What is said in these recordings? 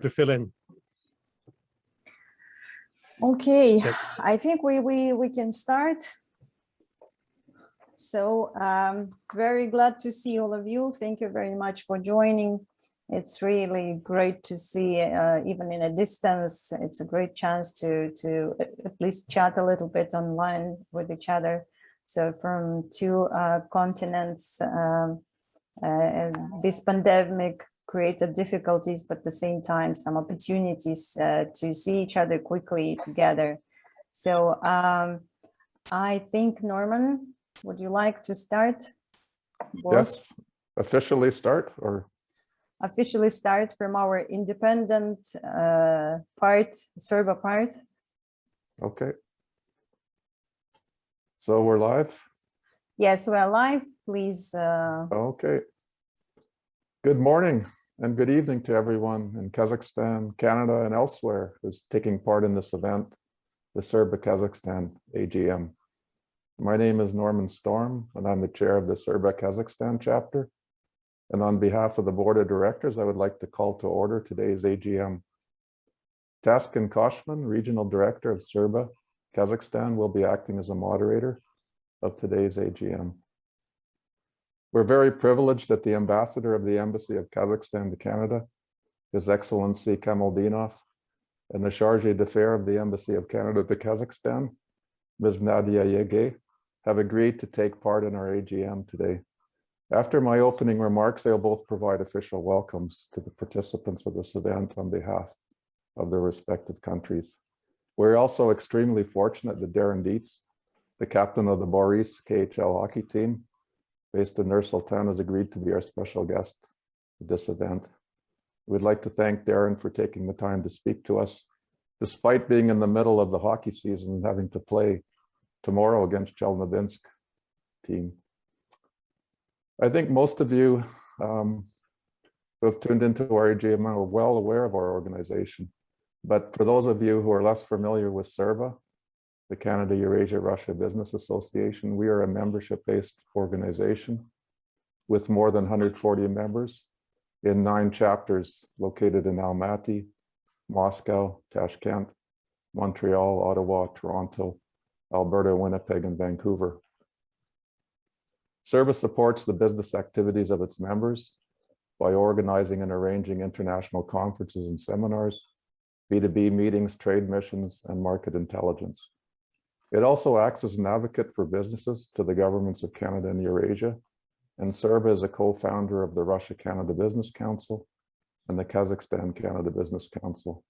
to fill in. Okay, Yep. I think we can start. So very glad to see all of you. Thank you very much for joining. It's really great to see, even in a distance. It's a great chance to at least chat a little bit online with each other. So from two continents, this pandemic created difficulties, but at the same time, some opportunities to see each other quickly together. So I think, Norman, would you like to start? Yes, officially start or? Officially start from our independent part, CERBA part. Okay. So we're live? Yes, we are live, please. Okay. Good morning and good evening to everyone in Kazakhstan, Canada, and elsewhere who's taking part in this event, the CERBA Kazakhstan AGM. My name is Norman Storm, and I'm the chair of the CERBA Kazakhstan chapter. And on behalf of the board of directors, I would like to call to order today's AGM. Taskin Koshman, regional director of CERBA Kazakhstan, will be acting as a moderator of today's AGM. We're very privileged that the ambassador of the Embassy of Kazakhstan to Canada, His Excellency Kamaldinov, and the chargé d'affaires of the Embassy of Canada to Kazakhstan, Ms. Nadia Yege, have agreed to take part in our AGM today. After my opening remarks, they'll both provide official welcomes to the participants of this event on behalf of their respective countries. We're also extremely fortunate that Darren Dietz, the captain of the Boris KHL hockey team, based in Nur Sultan, has agreed to be our special guest at this event. We'd like to thank Darren for taking the time to speak to us, despite being in the middle of the hockey season and having to play tomorrow against Chelmodinsk team. I think most of you who have tuned into our AGM are well aware of our organization. But for those of you who are less familiar with CERBA, the Canada Eurasia Russia Business Association, we are a membership-based organization with more than 140 members in 9 chapters located in Almaty, Moscow, Tashkent, Montreal, Ottawa, Toronto, Alberta, Winnipeg, and Vancouver. CERBA supports the business activities of its members by organizing and arranging international conferences and seminars, B2B meetings, trade missions, and market intelligence. It also acts as an advocate for businesses to the governments of Canada and Eurasia, and CERBA is a co-founder of the Russia-Canada Business Council and the Kazakhstan-Canada Business Council.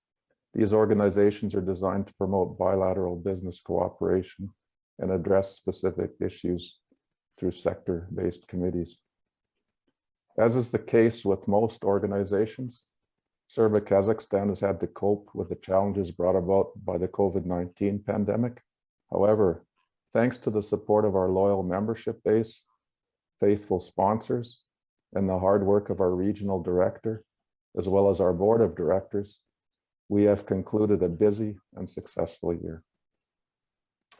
These organizations are designed to promote bilateral business cooperation and address specific issues through sector-based committees. As is the case with most organizations, CERBA Kazakhstan has had to cope with the challenges brought about by the COVID-19 pandemic. However, thanks to the support of our loyal membership base, faithful sponsors, and the hard work of our regional director, as well as our board of directors, we have concluded a busy and successful year.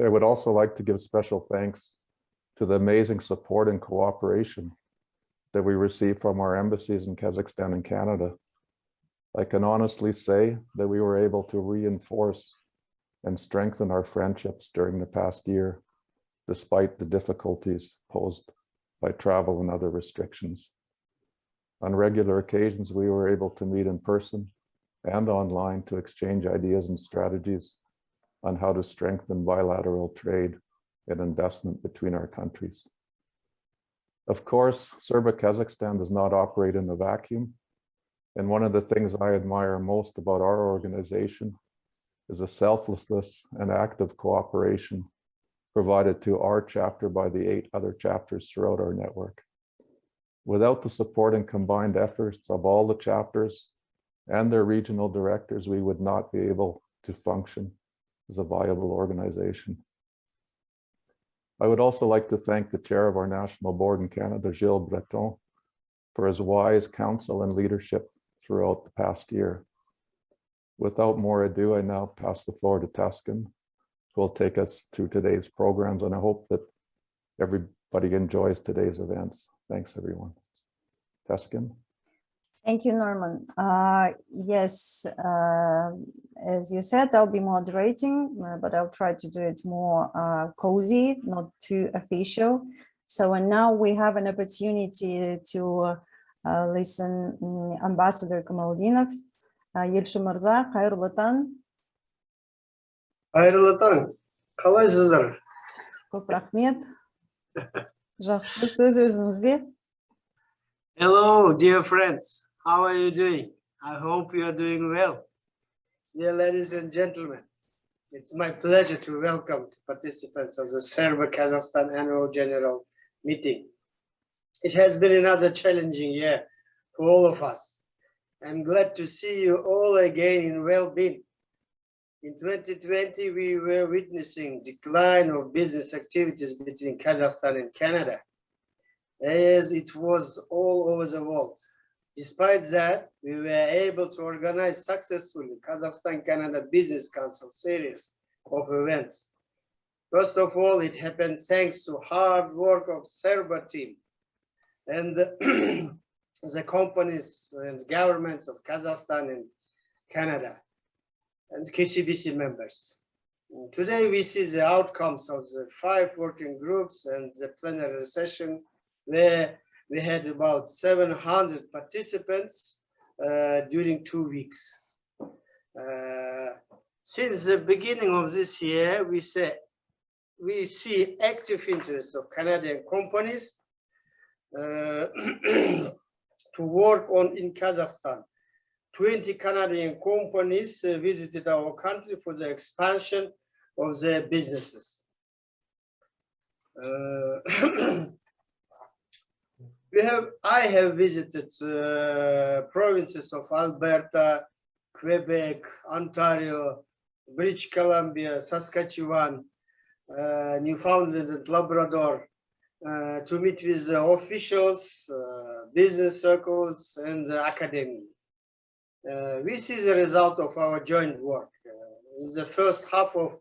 I would also like to give special thanks to the amazing support and cooperation that we receive from our embassies in Kazakhstan and Canada. I can honestly say that we were able to reinforce and strengthen our friendships during the past year, despite the difficulties posed by travel and other restrictions. On regular occasions, we were able to meet in person and online to exchange ideas and strategies on how to strengthen bilateral trade and investment between our countries. Of course, CERBA Kazakhstan does not operate in a vacuum. And one of the things I admire most about our organization is the selflessness and active cooperation provided to our chapter by the 8 other chapters throughout our network. Without the support and combined efforts of all the chapters and their regional directors, we would not be able to function as a viable organization. I would also like to thank the chair of our national board in Canada, Gilles Breton, for his wise counsel and leadership throughout the past year. Without more ado, I now pass the floor to Taskin, who will take us through today's programs, and I hope that everybody enjoys today's events. Thanks, everyone. Taskin. Thank you, Norman. Yes, as you said, I'll be moderating, but I'll try to do it more cozy, not too official. So and now we have an opportunity to listen Ambassador Kamaldinov. Елші мырза, қайырлы таң. Қайырлы таң. Қалайсыздар? Көп рахмет. Жақсы, сөз өзіңізде. Hello, dear friends. How are you doing? I hope you are doing well. Dear ladies and gentlemen, it's my pleasure to welcome the participants of the CERBA Kazakhstan Annual General Meeting. It has been another challenging year for all of us. I'm glad to see you all again in well-being. In 2020, we were witnessing decline of business activities between Kazakhstan and Canada, as it was all over the world. Despite that, we were able to organize successfully Kazakhstan-Canada Business Council series of events. First of all, it happened thanks to hard work of CERBA team and the companies and governments of Kazakhstan and Canada and KCBC members. And today we see the outcomes of the 5 working groups and the plenary session where we had about 700 participants during 2 weeks. Since the beginning of this year, we see active interest of Canadian companies to work on in Kazakhstan. 20 Canadian companies visited our country for the expansion of their businesses. I have visited provinces of Alberta, Quebec, Ontario, British Columbia, Saskatchewan, Newfoundland and Labrador to meet with the officials, business circles, and the academy. We see the result of our joint work. In the first half of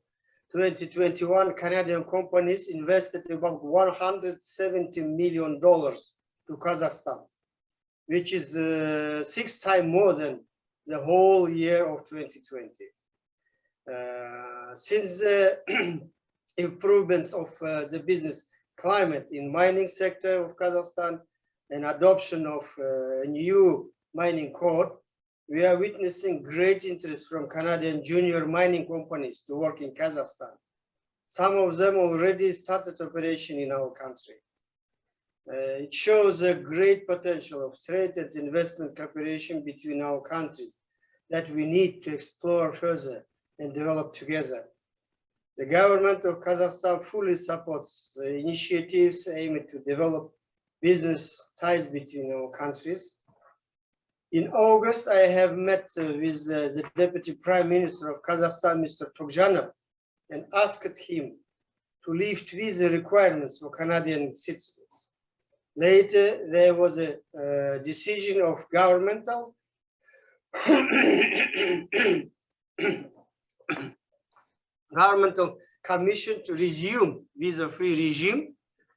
2021, Canadian companies invested about $170 million to Kazakhstan, which is 6 times more than the whole year of 2020. Since the improvements of the business climate in mining sector of Kazakhstan and adoption of a new mining code, we are witnessing great interest from Canadian junior mining companies to work in Kazakhstan. Some of them already started operation in our country. It shows a great potential of trade and investment cooperation between our countries that we need to explore further and develop together. The government of Kazakhstan fully supports the initiatives aimed to develop business ties between our countries. In August, I have met with the Deputy Prime Minister of Kazakhstan, Mr. Tokjanov, and asked him to lift visa requirements for Canadian citizens. Later, there was a decision of governmental commission to resume visa-free regime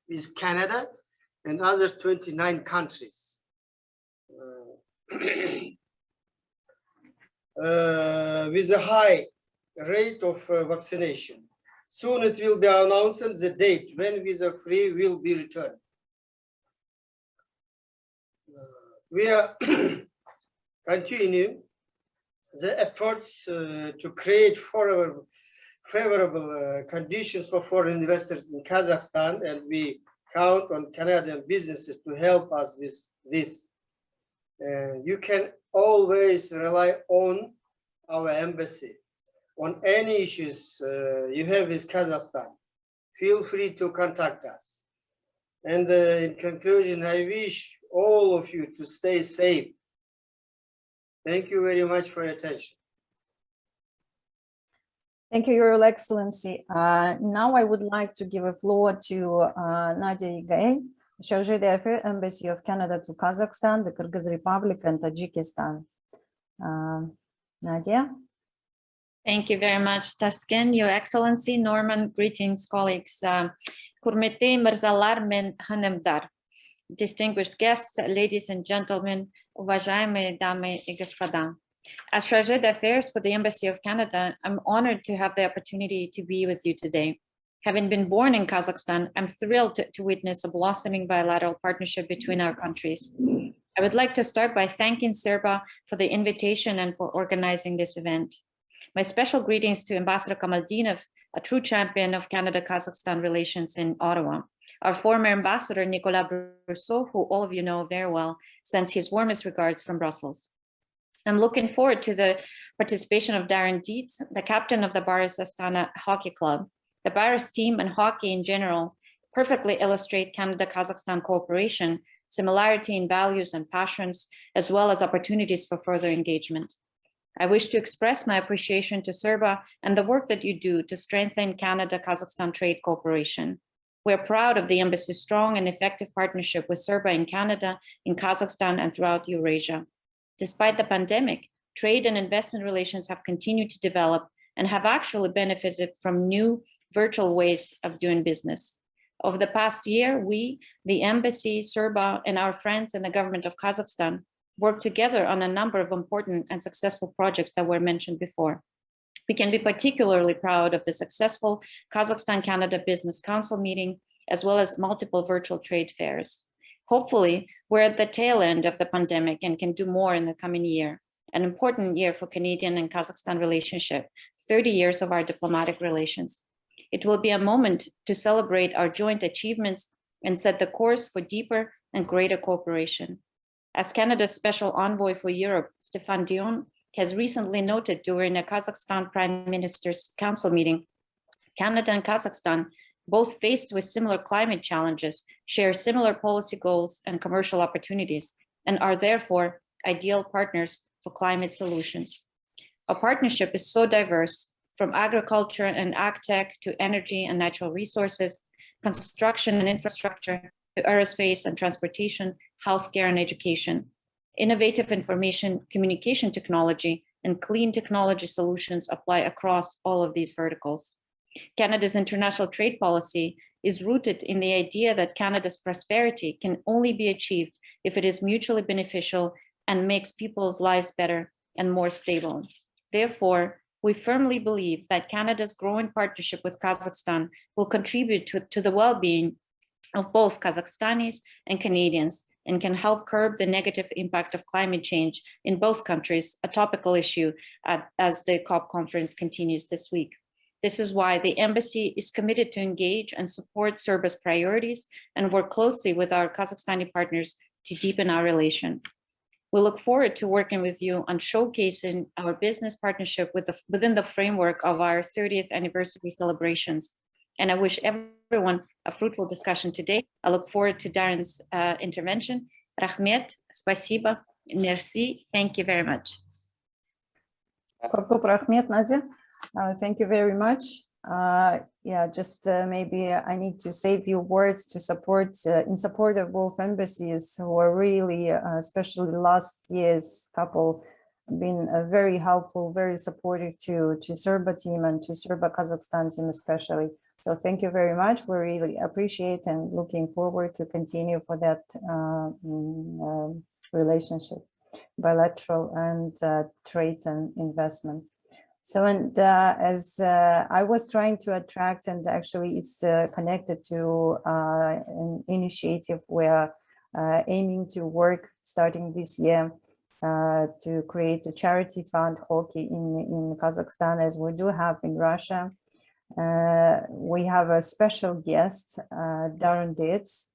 with Canada and other 29 countries. With a high rate of vaccination. Soon it will be announced the date when visa-free will be returned. We are continuing the efforts to create favorable conditions for foreign investors in Kazakhstan, and we count on Canadian businesses to help us with this. You can always rely on our embassy on any issues you have with Kazakhstan. Feel free to contact us. And in conclusion, I wish all of you to stay safe. Thank you very much for your attention. Thank you, Your Excellency. Now I would like to give a floor to Nadia Igay, Chargée d'Affaires, Embassy of Canada to Kazakhstan, the Kyrgyz Republic, and Tajikistan. Nadia. Thank you very much, Taskin. Your Excellency, Norman, greetings, colleagues. Kurmetli Mirzalar men Hanımdar. Distinguished guests, ladies and gentlemen, уважаемые дамы и господа. As Chargé d'Affaires for the Embassy of Canada, I'm honored to have the opportunity to be with you today. Having been born in Kazakhstan, I'm thrilled to witness a blossoming bilateral partnership between our countries. I would like to start by thanking CERBA for the invitation and for organizing this event. My special greetings to Ambassador Kamaldinov, a true champion of Canada-Kazakhstan relations in Ottawa. Our former ambassador, Nicolas Brousseau, who all of you know very well, sends his warmest regards from Brussels. I'm looking forward to the participation of Darren Dietz, the captain of the Baris Astana Hockey Club. The Baris team and hockey in general perfectly illustrate Canada-Kazakhstan cooperation, similarity in values and passions, as well as opportunities for further engagement. I wish to express my appreciation to CERBA and the work that you do to strengthen Canada-Kazakhstan trade cooperation. We're proud of the embassy's strong and effective partnership with CERBA in Canada, in Kazakhstan, and throughout Eurasia. Despite the pandemic, trade and investment relations have continued to develop and have actually benefited from new virtual ways of doing business. Over the past year, we, the embassy, CERBA, and our friends in the government of Kazakhstan worked together on a number of important and successful projects that were mentioned before. We can be particularly proud of the successful Kazakhstan-Canada Business Council meeting, as well as multiple virtual trade fairs. Hopefully, we're at the tail end of the pandemic and can do more in the coming year, an important year for Canadian and Kazakhstan relationship, 30 years of our diplomatic relations. It will be a moment to celebrate our joint achievements and set the course for deeper and greater cooperation. As Canada's special envoy for Europe, Stéphane Dion, has recently noted during a Kazakhstan Prime Minister's Council meeting, Canada and Kazakhstan, both faced with similar climate challenges, share similar policy goals and commercial opportunities, and are therefore ideal partners for climate solutions. Our partnership is so diverse, from agriculture and agtech to energy and natural resources, construction and infrastructure, to aerospace and transportation, healthcare and education. Innovative information communication technology and clean technology solutions apply across all of these verticals. Canada's international trade policy is rooted in the idea that Canada's prosperity can only be achieved if it is mutually beneficial and makes people's lives better and more stable. Therefore, we firmly believe that Canada's growing partnership with Kazakhstan will contribute to the well-being of both Kazakhstanis and Canadians, and can help curb the negative impact of climate change in both countries, a topical issue as the COP conference continues this week. This is why the embassy is committed to engage and support CERBA's priorities and work closely with our Kazakhstani partners to deepen our relation. We look forward to working with you on showcasing our business partnership within the framework of our 30th anniversary celebrations. And I wish everyone a fruitful discussion today. I look forward to Darren's intervention. Rahmet, spasiba, merci, thank you very much. Rahmet, Nadia. Thank you very much. Yeah, just maybe I need to say a few words to support, in support of both embassies who are really, especially last year's couple, been very helpful, very supportive to CERBA team and to CERBA Kazakhstan team especially. So thank you very much. We really appreciate and looking forward to continue for that relationship, bilateral and trade and investment. So, and as I was trying to attract, and actually it's connected to an initiative we're aiming to work starting this year to create a charity fund hockey in Kazakhstan, as we do have in Russia. We have a special guest, Darren Dietz.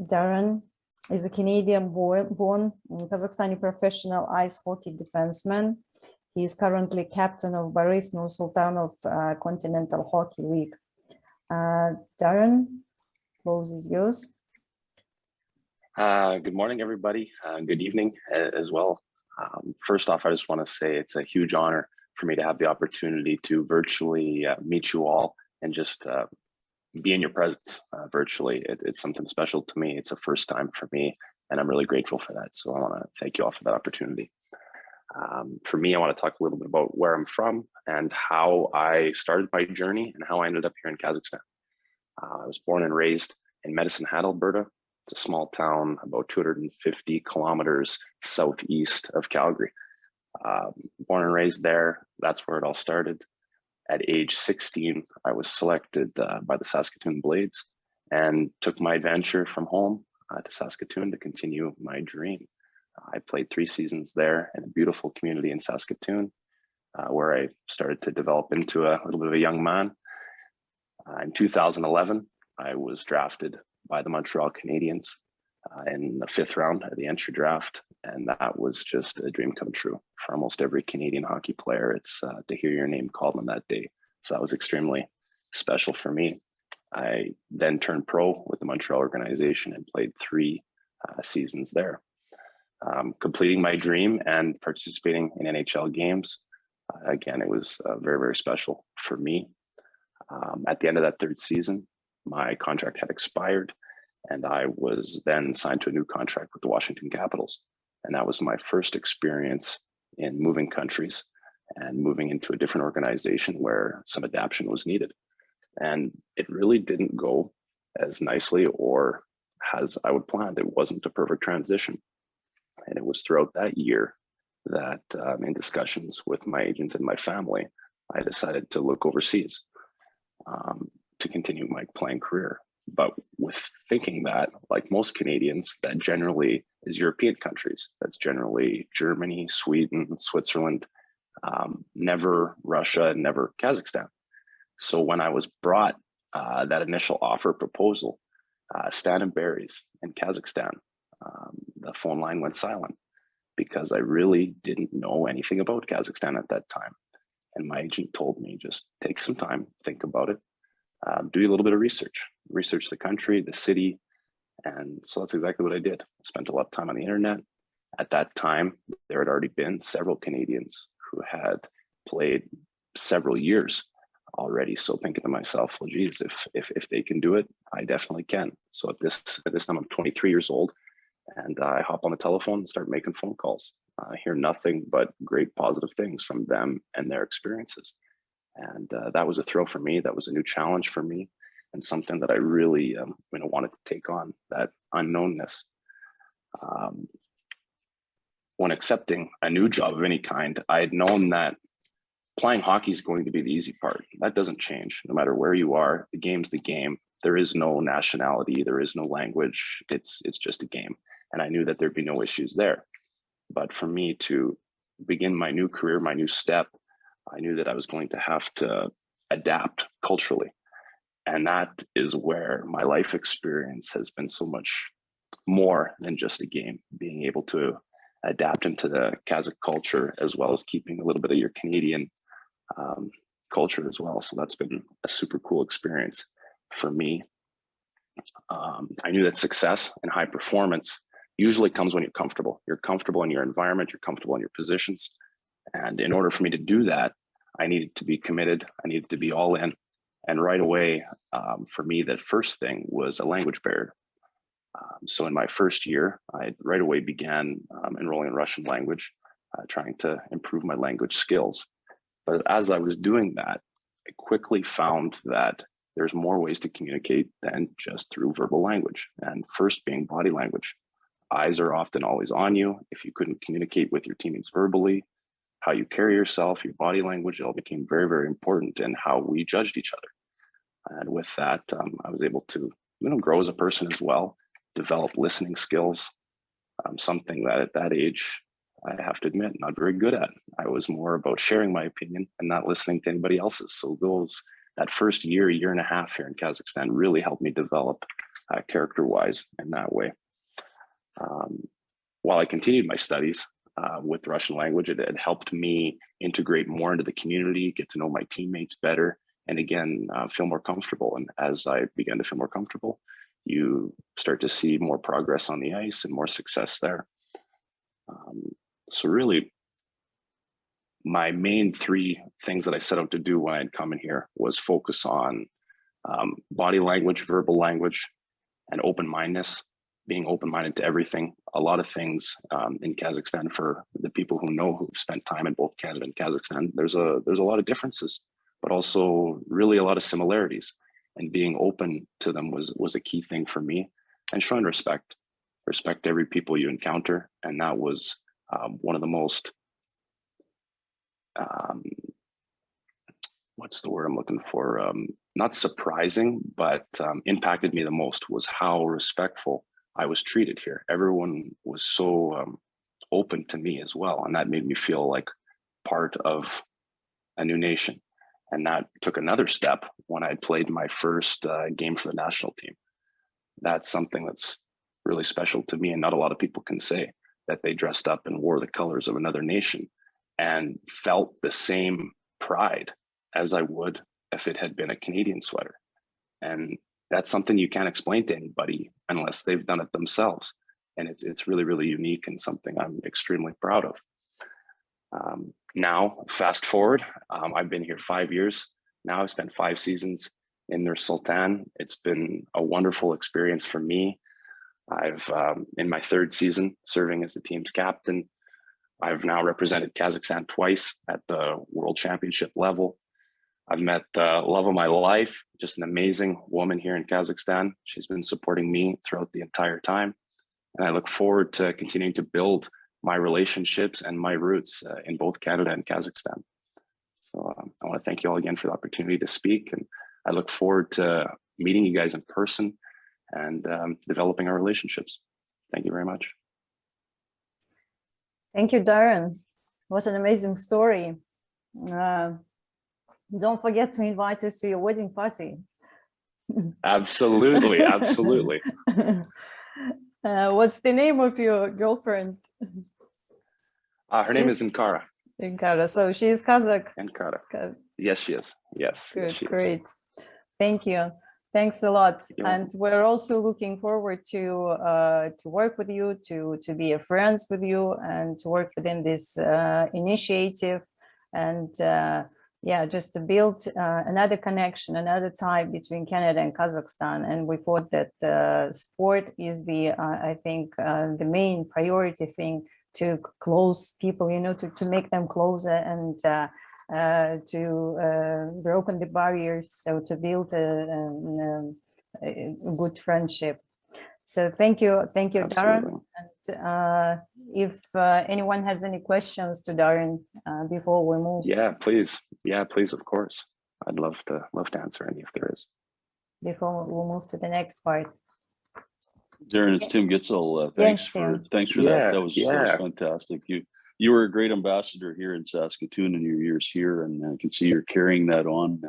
Darren is a Canadian-born Kazakhstani professional ice hockey defenseman. He is currently captain of Baris Nur-Sultanov Continental Hockey League. Darren, floor is yours. Good morning, everybody. Good evening as well. First off, I just want to say it's a huge honor for me to have the opportunity to virtually meet you all and just be in your presence virtually. It's something special to me. It's a first time for me, and I'm really grateful for that. So I want to thank you all for that opportunity. For me, I want to talk a little bit about where I'm from and how I started my journey and how I ended up here in Kazakhstan. I was born and raised in Medicine Hat, Alberta. It's a small town about 250 kilometers southeast of Calgary. Born and raised there, that's where it all started. At age 16, I was selected by the Saskatoon Blades and took my adventure from home to Saskatoon to continue my dream. I played 3 seasons there in a beautiful community in Saskatoon, where I started to develop into a little bit of a young man. In 2011, I was drafted by the Montreal Canadiens in the 5th round of the entry draft. And that was just a dream come true for almost every Canadian hockey player. It's to hear your name called on that day. So that was extremely special for me. I then turned pro with the Montreal organization and played 3 seasons there. Completing my dream and participating in NHL games. Again, it was very, very special for me. At the end of that 3rd season, my contract had expired, and I was then signed to a new contract with the Washington Capitals. And that was my first experience in moving countries and moving into a different organization where some adaptation was needed. And it really didn't go as nicely or as I would plan. It wasn't a perfect transition. And it was throughout that year that in discussions with my agent and my family, I decided to look overseas to continue my playing career. But with thinking that, like most Canadians, that generally is European countries. That's generally Germany, Sweden, Switzerland, never Russia, never Kazakhstan. So when I was brought that initial offer proposal, Stan and Barry's in Kazakhstan, the phone line went silent because I really didn't know anything about Kazakhstan at that time. And my agent told me, just take some time, think about it, do a little bit of research the country, the city. And so that's exactly what I did. I spent a lot of time on the internet. At that time, there had already been several Canadians who had played several years already. So thinking to myself, well, geez, if they can do it, I definitely can. So at this time, I'm 23 years old, and I hop on the telephone and start making phone calls. I hear nothing but great positive things from them and their experiences. And that was a thrill for me. That was a new challenge for me, and something that I really wanted to take on, that unknownness. When accepting a new job of any kind, I had known that playing hockey is going to be the easy part. That doesn't change no matter where you are. The game's the game. There is no nationality. There is no language. It's just a game. And I knew that there'd be no issues there. But for me to begin my new career, my new step, I knew that I was going to have to adapt culturally. And that is where my life experience has been so much more than just a game, being able to adapt into the Kazakh culture, as well as keeping a little bit of your Canadian culture as well. So that's been a super cool experience for me. I knew that success and high performance usually comes when you're comfortable. You're comfortable in your environment, you're comfortable in your positions. And in order for me to do that, I needed to be committed. I needed to be all in. And right away, for me, that first thing was a language barrier. So in my first year, I right away began enrolling in Russian language, trying to improve my language skills. But as I was doing that, I quickly found that there's more ways to communicate than just through verbal language. And first being body language. Eyes are often always on you. If you couldn't communicate with your teammates verbally, how you carry yourself, your body language, it all became very, very important in how we judged each other. And with that, I was able to grow as a person as well, develop listening skills, something that at that age, I have to admit, not very good at. I was more about sharing my opinion and not listening to anybody else's. So that first year and a half here in Kazakhstan really helped me develop character-wise in that way. While I continued my studies with Russian language, it helped me integrate more into the community, get to know my teammates better, and again, feel more comfortable. And as I began to feel more comfortable, you start to see more progress on the ice and more success there. So really, my main 3 things that I set out to do when I'd come in here was focus on body language, verbal language, and open-mindedness, being open-minded to everything. A lot of things in Kazakhstan, for the people who know, who've spent time in both Canada and Kazakhstan, there's a lot of differences, but also really a lot of similarities. And being open to them was a key thing for me. and showing respect. Respect every people you encounter. And that was one of the most, what's the word I'm looking for? Not surprising, but impacted me the most was how respectful I was treated here. Everyone was so open to me as well. And that made me feel like part of a new nation. And that took another step when I played my first game for the national team. That's something that's really special to me, and not a lot of people can say that they dressed up and wore the colors of another nation and felt the same pride as I would if it had been a Canadian sweater. And that's something you can't explain to anybody unless they've done it themselves. And it's really, really unique and something I'm extremely proud of. Now, fast forward, I've been here 5 years. Now I've spent 5 seasons in Nur Sultan. It's been a wonderful experience for me. I've in my 3rd season serving as the team's captain. I've now represented Kazakhstan twice at the World Championship level. I've met the love of my life, just an amazing woman here in Kazakhstan. She's been supporting me throughout the entire time. And I look forward to continuing to build my relationships and my roots in both Canada and Kazakhstan. So I want to thank you all again for the opportunity to speak. And I look forward to meeting you guys in person and developing our relationships. Thank you very much. Thank you, Darren. What an amazing story. Don't forget to invite us to your wedding party. Absolutely, absolutely. What's the name of your girlfriend? Her name is Ankara. Ankara. So she's Kazakh. Ankara. Yes, she is. Yes. Good, yes, she great. Is. Thank you. Thanks a lot. You're and welcome. we're also looking forward to work with you, to be friends with you, and to work within this initiative, and yeah, just to build another connection, another tie between Canada and Kazakhstan. And we thought that sport is the, I think, the main priority thing to close people, you know, to make them closer and to broken the barriers, so to build a good friendship. So thank you, Absolutely. Darren. And if anyone has any questions to Darren before we move. Yeah, please. Yeah, please. Of course, I'd love to answer any if there is. Before we move to the next part. Darren, it's Tim Gitzel. Yes, Tim. Thanks for that. That was fantastic. You were a great ambassador here in Saskatoon in your years here, and I can see you're carrying that on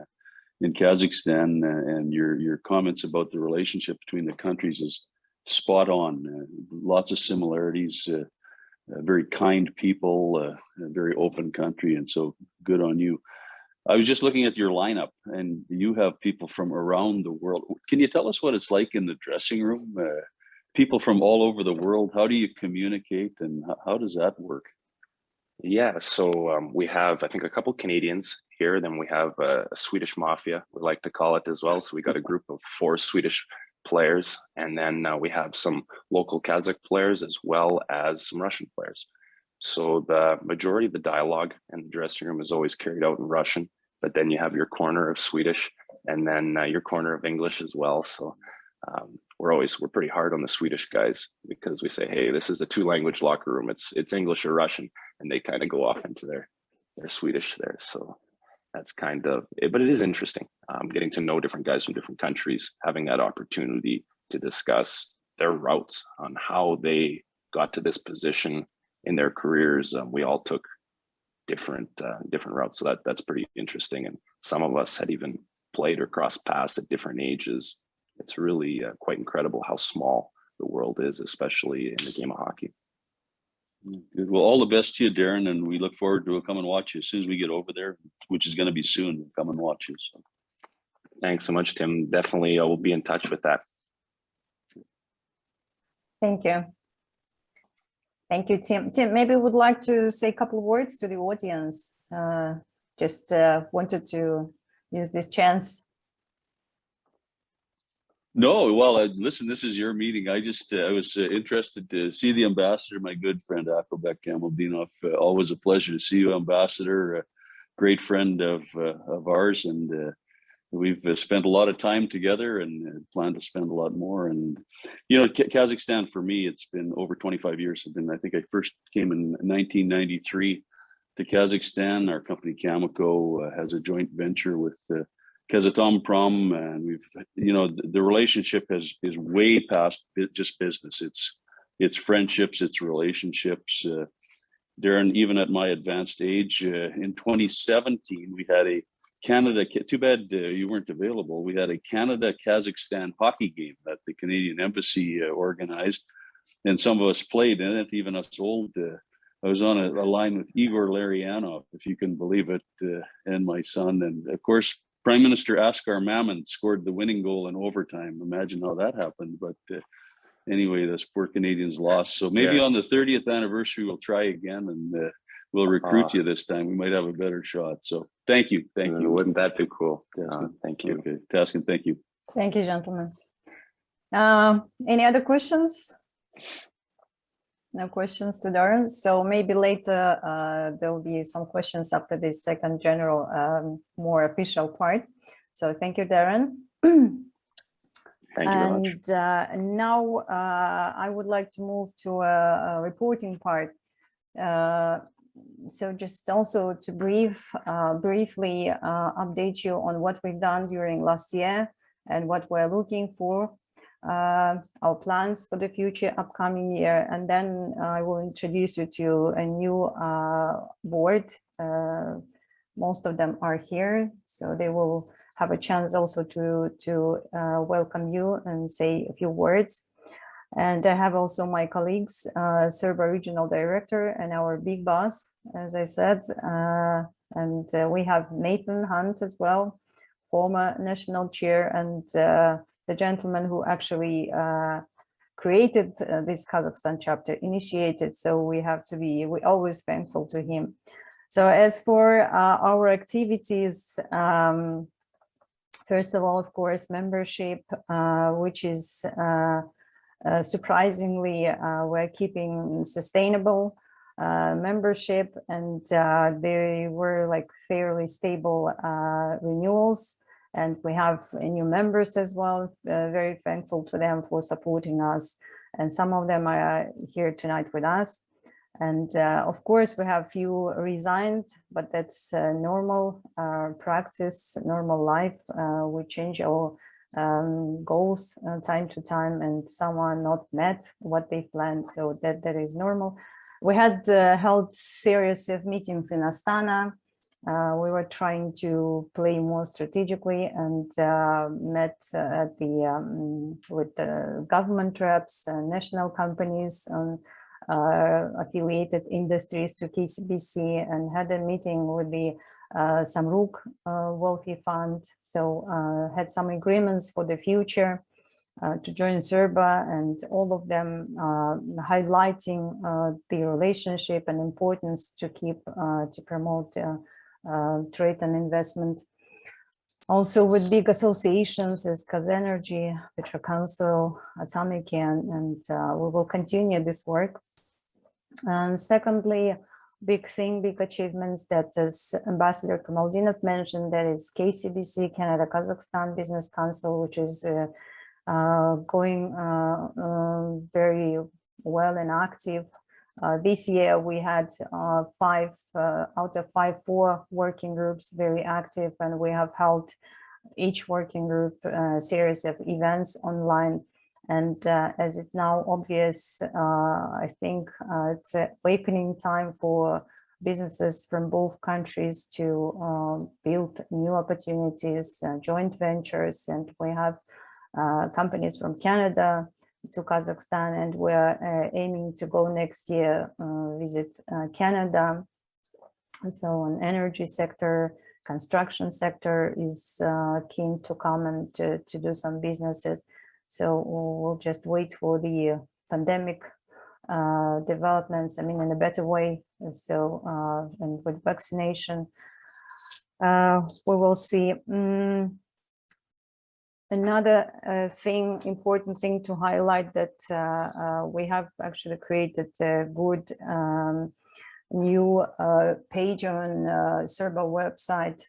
in Kazakhstan. And your comments about the relationship between the countries is spot on. Lots of similarities. Very kind people, a very open country, and so good on you. I was just looking at your lineup, and you have people from around the world. Can you tell us what it's like in the dressing room? People from all over the world. How do you communicate, and how does that work? Yeah, so we have, I think, a couple Canadians here. Then we have a Swedish mafia, we like to call it as well. So we got a group of 4 Swedish players, and then we have some local Kazakh players as well as some Russian players. So the majority of the dialogue in the dressing room is always carried out in Russian, but then you have your corner of Swedish and then your corner of English as well. So we're pretty hard on the Swedish guys because we say, hey, this is a 2-language locker room. It's English or Russian, and they kind of go off into their Swedish there. So that's kind of it, but it is interesting getting to know different guys from different countries, having that opportunity to discuss their routes on how they got to this position in their careers. We all took different routes, so that's pretty interesting. And some of us had even played or crossed paths at different ages. It's really quite incredible how small the world is, especially in the game of hockey. Good. Well, all the best to you, Darren, and we look forward to come and watch you as soon as we get over there, which is going to be soon. We'll come and watch you. So. Thanks so much, Tim. Definitely, we'll be in touch with that. Thank you. Thank you, Tim. Tim, maybe would like to say a couple of words to the audience. Just wanted to use this chance. No, well, listen, this is your meeting. I was interested to see the ambassador, my good friend, Akobek Kamaldinov. Always a pleasure to see you, ambassador, a great friend of ours. And we've spent a lot of time together and plan to spend a lot more. And, you know, Kazakhstan, for me, it's been over 25 years. I think I first came in 1993 to Kazakhstan. Our company Cameco has a joint venture with Kazatomprom, and we've, you know, the relationship is way past just business. It's friendships, it's relationships. Darren, even at my advanced age, in 2017, we had a Canada, too bad you weren't available. We had a Canada-Kazakhstan hockey game that the Canadian Embassy organized, and some of us played in it, even us old. I was on a line with Igor Larionov, if you can believe it, and my son. And of course, Prime Minister Askar Mamin scored the winning goal in overtime. Imagine how that happened. But anyway, those poor Canadians lost. So maybe on the 30th anniversary, we'll try again, and we'll recruit you this time. We might have a better shot. So thank you. Thank you. Wouldn't that be cool? Thank you. Okay, Taskin, thank you. Thank you, gentlemen. Any other questions? No questions to Darren. So maybe later there will be some questions after this second general, more official part. So thank you, Darren. Thank you very much. And now I would like to move to a reporting part. So just also to briefly update you on what we've done during last year and what we're looking for, our plans for the future upcoming year. And then I will introduce you to a new board. Most of them are here, so they will have a chance also to welcome you and say a few words. And I have also my colleagues, CERBA Regional Director and our big boss, as I said, and we have Nathan Hunt as well, former national chair, and the gentleman who actually created this Kazakhstan chapter, initiated. So we're always thankful to him. So as for our activities, first of all, of course, membership, which is surprisingly, we're keeping sustainable membership, and they were like fairly stable renewals. And we have new members as well. Very thankful to them for supporting us. And some of them are here tonight with us. And of course, we have few resigned, but that's normal practice, normal life. We change our goals time to time, and some are not met what they planned, so that is normal. We had held series of meetings in Astana. We were trying to play more strategically and met at the with the government reps, national companies, affiliated industries to KCBC, and had a meeting with the Samruk Wealthy Fund. So had some agreements for the future to join CERBA, and all of them highlighting the relationship and importance to keep to promote trade and investment. Also with big associations as Kazenergy, Petro Council, Atomic, and we will continue this work. And secondly, big achievements that, as Ambassador Kamaldinov mentioned, that is KCBC, Canada Kazakhstan Business Council, which is going very well and active. This year we had 5 out of 4 working groups very active, and we have held each working group a series of events online. And as it now obvious, I think it's an awakening time for businesses from both countries to build new opportunities, joint ventures. And we have companies from Canada to Kazakhstan, and we're aiming to go next year visit Canada. So on energy sector, construction sector is keen to come and to do some businesses. So we'll just wait for the pandemic developments, I mean, in a better way. So, and with vaccination, we will see. Another important thing to highlight, that we have actually created a good new page on CERBA website,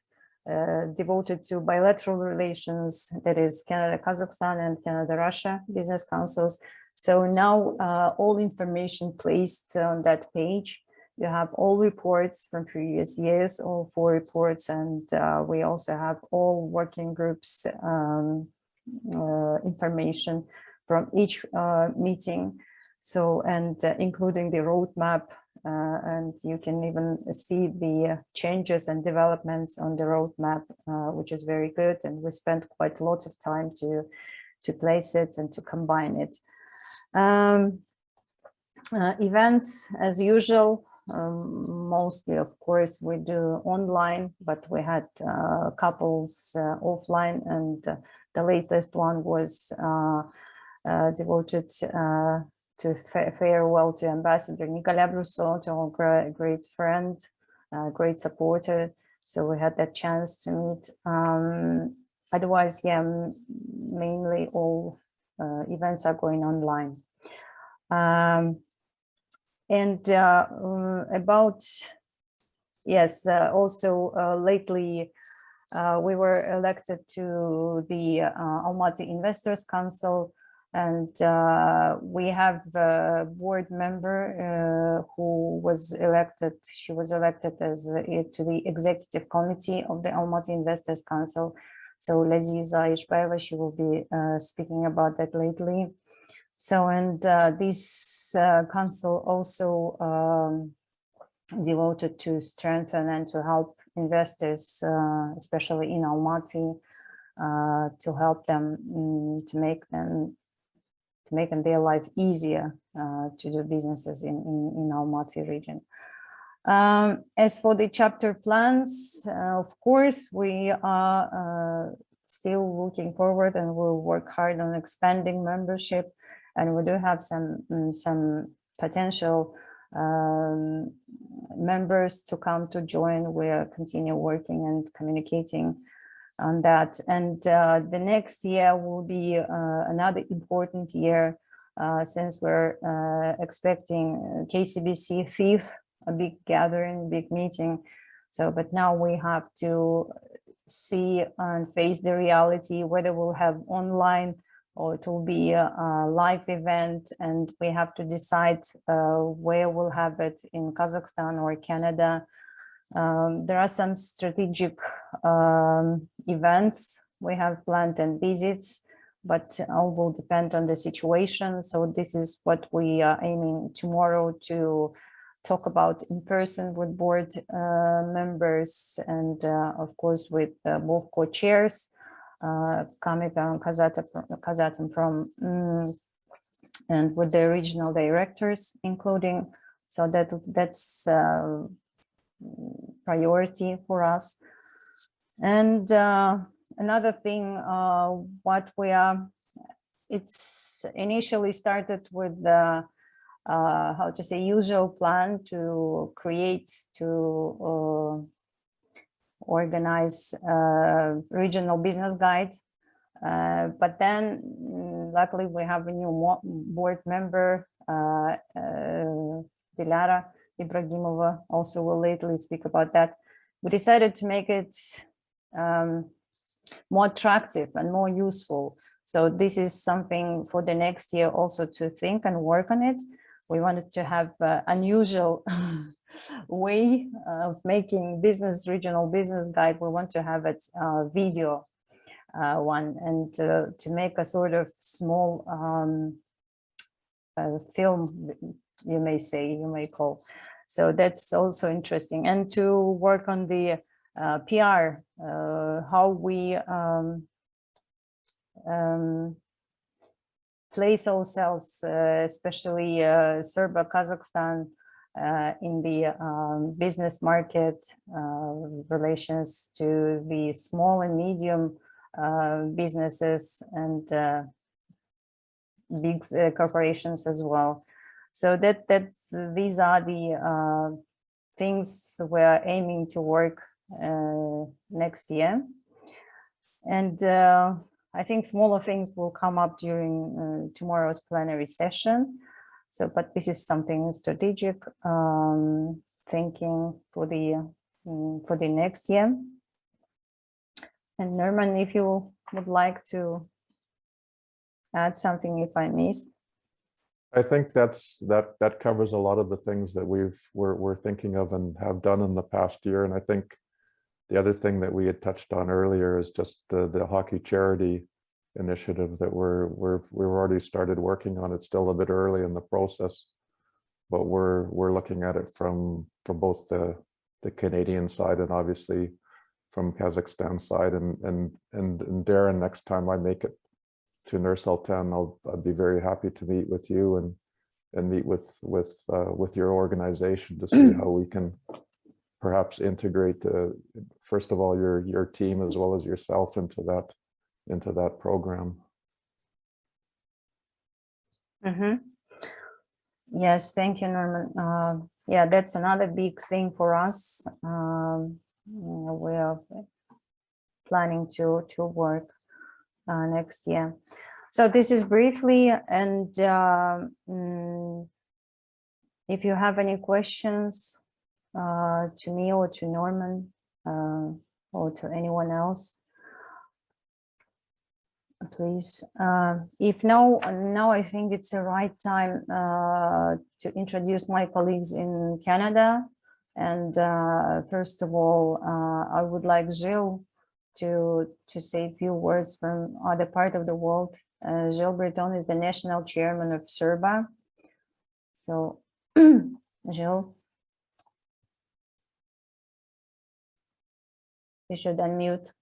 devoted to bilateral relations, that is Canada-Kazakhstan and Canada-Russia business councils. So now all information placed on that page. You have all reports from previous years, all 4 reports, and we also have all working groups information from each meeting. So, and including the roadmap, and you can even see the changes and developments on the roadmap, which is very good. And we spent quite a lot of time to place it and to combine it. Events, as usual, mostly, of course, we do online, but we had couples offline, and the latest one was devoted to farewell to Ambassador Nicolas Brousseau, to our great friend, great supporter. So we had that chance to meet. Otherwise, yeah, mainly all events are going online. And about, yes, also lately we were elected to the Almaty Investors Council, and we have a board member who was elected. She was elected as to the executive committee of the Almaty Investors Council. So Laziya Iceberg, she will be speaking about that lately. So, and this council also devoted to strengthen and to help investors, especially in Almaty, to help them to make their life easier to do businesses in Almaty region. As for the chapter plans, of course, we are still looking forward, and we'll work hard on expanding membership. And we do have some potential members to come to join. We'll continue working and communicating on that. And the next year will be another important year, since we're expecting KCBC 5th, a big gathering, big meeting. So, but now we have to see and face the reality whether we'll have online or it will be a live event, and we have to decide where we'll have it, in Kazakhstan or Canada. There are some strategic events we have planned and visits, but all will depend on the situation. So this is what we are aiming tomorrow to talk about in person with board members, and of course with both co-chairs, Kamika and Kazatam from and with the regional directors including. So that's priority for us. And another thing, what we are, it's initially started with the how to say, usual plan to create, to organize regional business guides, but then luckily we have a new board member, Dilara Ibragimova, also will lately speak about that. We decided to make it more attractive and more useful. So this is something for the next year also to think and work on it. We wanted to have unusual way of making business, regional business guide. We want to have it video one, and to make a sort of small film, you may say, you may call. So that's also interesting. And to work on the PR, how we place ourselves, especially CERBA Kazakhstan, in the business market, relations to the small and medium businesses and big corporations as well. So these are the things we're aiming to work next year. And I think smaller things will come up during tomorrow's plenary session. So, but this is something strategic thinking for the next year. And Norman, if you would like to add something if I missed. I think that covers a lot of the things that we're thinking of and have done in the past year. And I think the other thing that we had touched on earlier is just the hockey charity initiative that we've already started working on. It's still a bit early in the process, but we're looking at it from both the Canadian side and obviously from Kazakhstan side. And Darren, next time I make it to Nur-Sultan, I'd be very happy to meet with you and meet with your organization to see how we can perhaps integrate first of all your team as well as yourself into that program. Yes, thank you, Norman. Yeah, that's another big thing for us. We are planning to work next year. So this is briefly, and if you have any questions to me or to Norman or to anyone else, please. If no, now I think it's the right time to introduce my colleagues in Canada. And first of all, I would like Gilles to say a few words from other part of the world. Gilles Breton is the national chairman of CERBA. So, Gilles, you should unmute.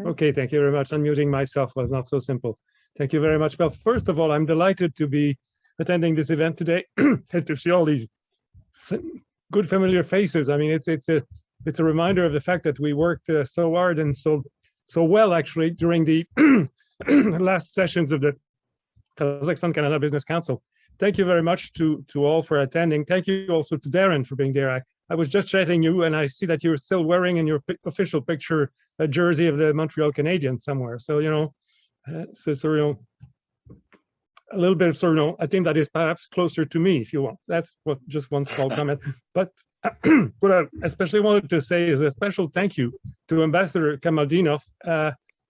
Okay, thank you very much. Unmuting myself was not so simple. Thank you very much. Well, first of all, I'm delighted to be attending this event today and to see all these good familiar faces. I mean, it's a reminder of the fact that we worked so hard and so well actually during the last sessions of the Kazakhstan Canada Business Council. Thank you very much to all for attending. Thank you also to Darren for being there. I was just chatting you, and I see that you're still wearing in your official picture a jersey of the Montreal Canadiens somewhere. So, you know, a little bit of sort of, a team that is perhaps closer to me, if you want. That's just one small comment. But what I especially wanted to say is a special thank you to Ambassador Kamaldinov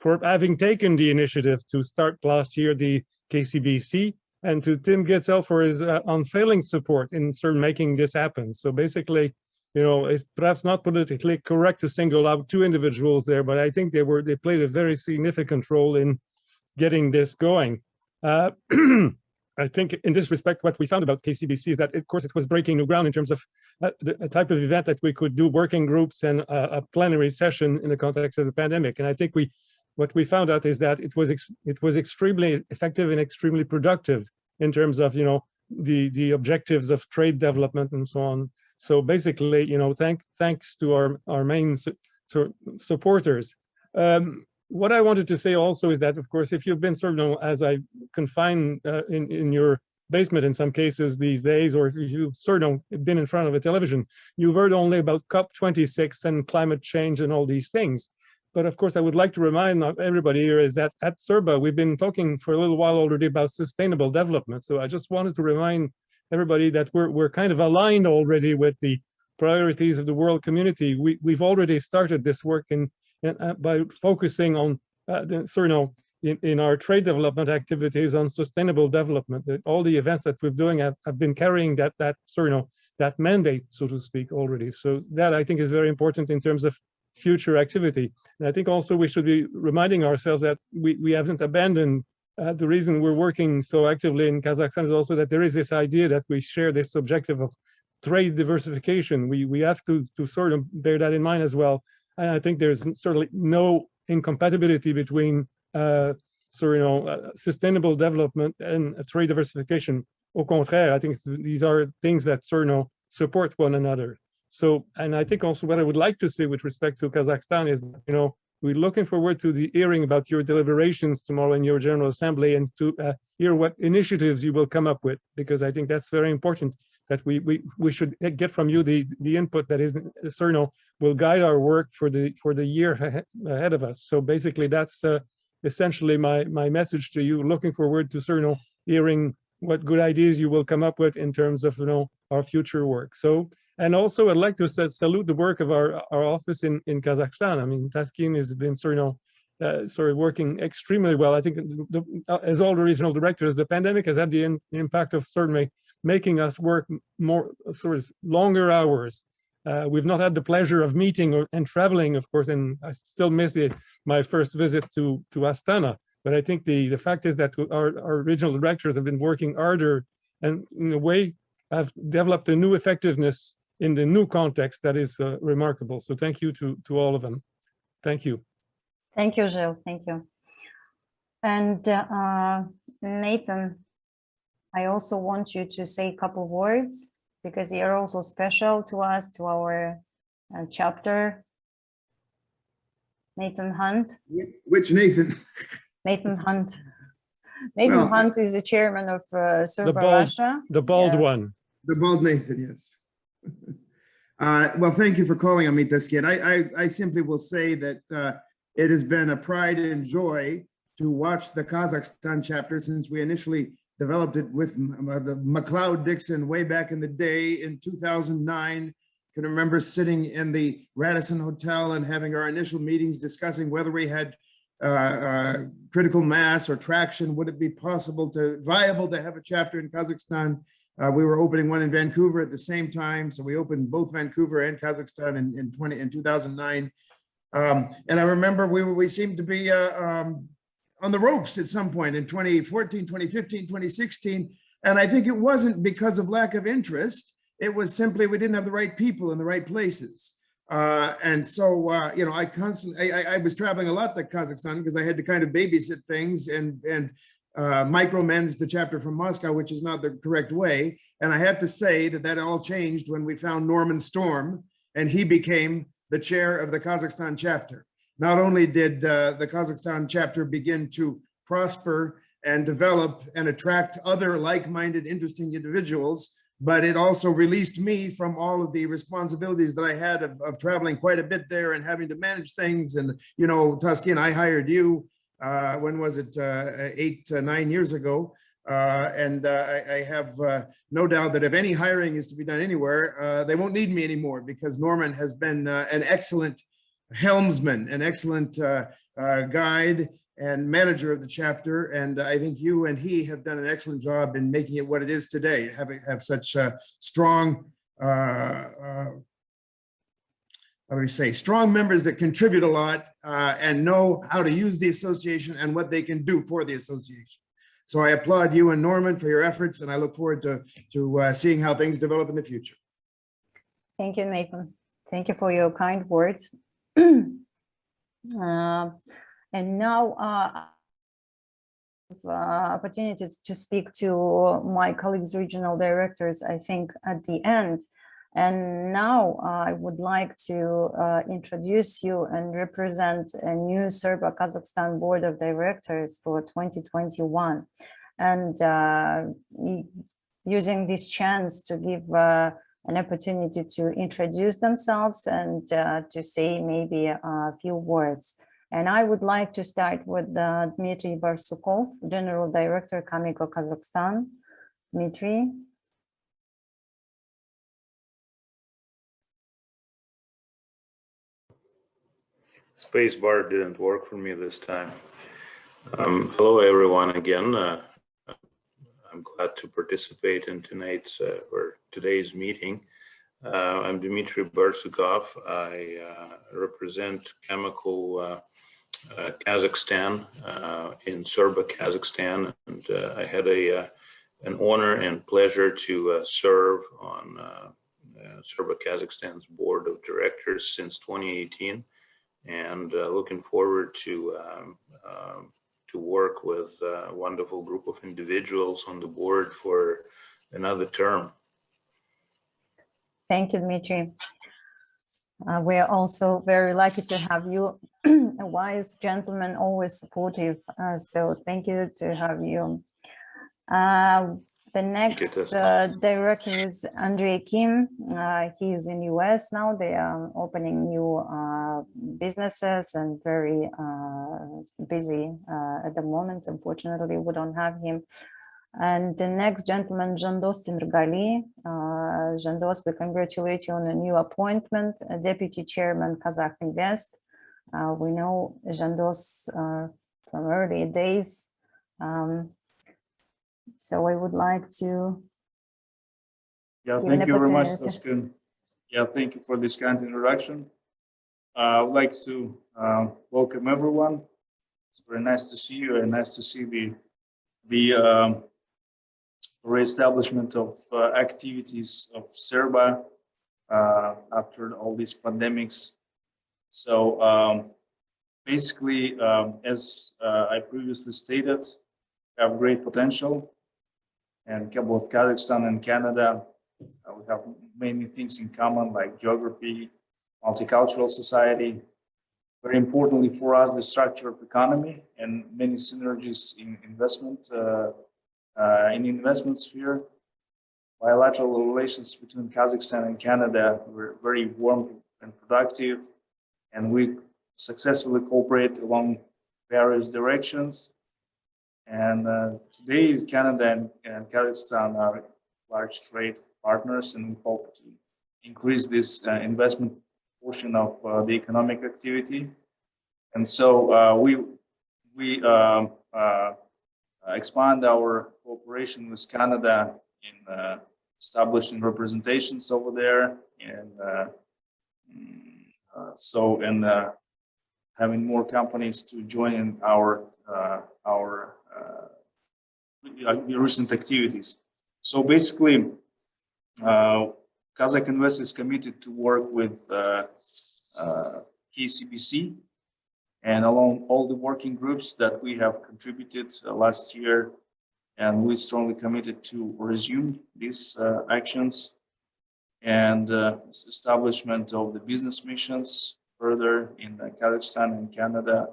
for having taken the initiative to start last year the KCBC, and to Tim Gitzel for his unfailing support in sort of making this happen. So basically, you know, it's perhaps not politically correct to single out two individuals there, but I think they played a very significant role in getting this going. I think in this respect, what we found about KCBC is that, of course, it was breaking new ground in terms of the type of event that we could do working groups and a plenary session in the context of the pandemic. And I think what we found out is that it was extremely effective and extremely productive in terms of, you know, the objectives of trade development and so on. So basically, you know, thanks to our main supporters. What I wanted to say also is that, of course, if you've been sort of, you know, as I confined in your basement in some cases these days, or if you've sort of been in front of a television, you've heard only about COP26 and climate change and all these things. But of course, I would like to remind everybody here is that at CERBA, we've been talking for a little while already about sustainable development. So I just wanted to remind everybody that we're kind of aligned already with the priorities of the world community. We've already started this work by focusing on in our trade development activities on sustainable development. All the events that we're doing have been carrying that mandate, so to speak, already. So that I think is very important in terms of future activity. And I think also we should be reminding ourselves that we haven't abandoned the reason we're working so actively in Kazakhstan is also that there is this idea that we share this objective of trade diversification. We have to sort of bear that in mind as well. And I think there's certainly no incompatibility between sustainable development and trade diversification. Au contraire, I think these are things that support one another. So, and I think also what I would like to say with respect to Kazakhstan is, you know, we're looking forward to the hearing about your deliberations tomorrow in your General Assembly, and to hear what initiatives you will come up with, because I think that's very important, that we should get from you the input that is will guide our work for the year ahead of us. So basically, that's essentially my message to you. Looking forward to hearing what good ideas you will come up with in terms of our future work. So, and also I'd like to salute the work of our office in Kazakhstan. I mean, Taskin has been working extremely well. I think as all the regional directors, the pandemic has had the impact of certainly making us work more longer hours. We've not had the pleasure of meeting and traveling, of course, and I still miss my first visit to Astana. But I think the fact is that our regional directors have been working harder and in a way have developed a new effectiveness in the new context that is remarkable. So thank you to all of them. Thank you. Thank you, Gilles. Thank you. And Nathan, I also want you to say a couple words because you're also special to us, to our chapter. Nathan Hunt. Which Nathan? Nathan Hunt. Nathan Hunt is the chairman of CERBA Russia. The bald one. The bald Nathan, yes. Well, thank you for calling on me, Taskin. I simply will say that it has been a pride and joy to watch the Kazakhstan chapter since we initially developed it with the McLeod Dixon way back in the day in 2009. I can remember sitting in the Radisson Hotel and having our initial meetings discussing whether we had critical mass or traction. Would it be viable to have a chapter in Kazakhstan? We were opening one in Vancouver at the same time, so we opened both Vancouver and Kazakhstan in 2009. And I remember we seemed to be on the ropes at some point in 2014, 2015, 2016. And I think it wasn't because of lack of interest. It was simply we didn't have the right people in the right places. And so, I was traveling a lot to Kazakhstan because I had to kind of babysit things and micromanage the chapter from Moscow, which is not the correct way. And I have to say that all changed when we found Norman Storm, and he became the chair of the Kazakhstan chapter. Not only did the Kazakhstan chapter begin to prosper and develop and attract other like-minded, interesting individuals, but it also released me from all of the responsibilities that I had of traveling quite a bit there and having to manage things. And, Taskin, I hired you, when was it, 9 years ago? And I have no doubt that if any hiring is to be done anywhere, they won't need me anymore because Norman has been an excellent helmsman, an excellent guide and manager of the chapter. And I think you and he have done an excellent job in making it what it is today, have such strong, strong members that contribute a lot and know how to use the association and what they can do for the association. So I applaud you and Norman for your efforts, and I look forward to seeing how things develop in the future. Thank you, Nathan. Thank you for your kind words. And now opportunity to speak to my colleagues, regional directors, I think at the end. And now I would like to introduce you and represent a new CERBA Kazakhstan Board of Directors for 2021. And using this chance to give an opportunity to introduce themselves and to say maybe a few words. And I would like to start with Dimitri Besukoff, General Director, Cameco Kazakhstan. Dimitri. Spacebar didn't work for me this time. Hello, everyone, again. I'm glad to participate in today's meeting. I'm Dimitri Besukoff. I represent Cameco Kazakhstan in CERBA Kazakhstan, and I had an honor and pleasure to serve on CERBA Kazakhstan's board of directors since 2018, and looking forward to work with a wonderful group of individuals on the board for another term. Thank you, Dimitri. We are also very lucky to have you, a wise gentleman, always supportive. So thank you to have you. The next director is Andrey Kim. He is in the US now. They are opening new businesses and very busy at the moment. Unfortunately, we don't have him And the next gentleman, Jandos Timrgali. Jandos, we congratulate you on a new appointment, Deputy Chairman, Kazakh Invest. We know Jandos from early days. So I would like to Yeah, give an thank you very much, opportunity. Haskins. Yeah, thank you for this kind introduction. I would like to welcome everyone. It's very nice to see you and nice to see the reestablishment of activities of CERBA after all these pandemics. So basically, as I previously stated, have great potential, and both Kazakhstan and Canada, we have many things in common, like geography, multicultural society. Very importantly for us, the structure of economy and many synergies in investment sphere. Bilateral relations between Kazakhstan and Canada were very warm and productive, and we successfully cooperate along various directions. And today, Canada and Kazakhstan are large trade partners, and we hope to increase this investment portion of the economic activity. And so we expand our cooperation with Canada in establishing representations over there, and having more companies to join in our recent activities. So basically, Kazakh Invest is committed to work with KCBC and along all the working groups that we have contributed last year, and we strongly committed to resume these actions and establishment of the business missions further in Kazakhstan and Canada.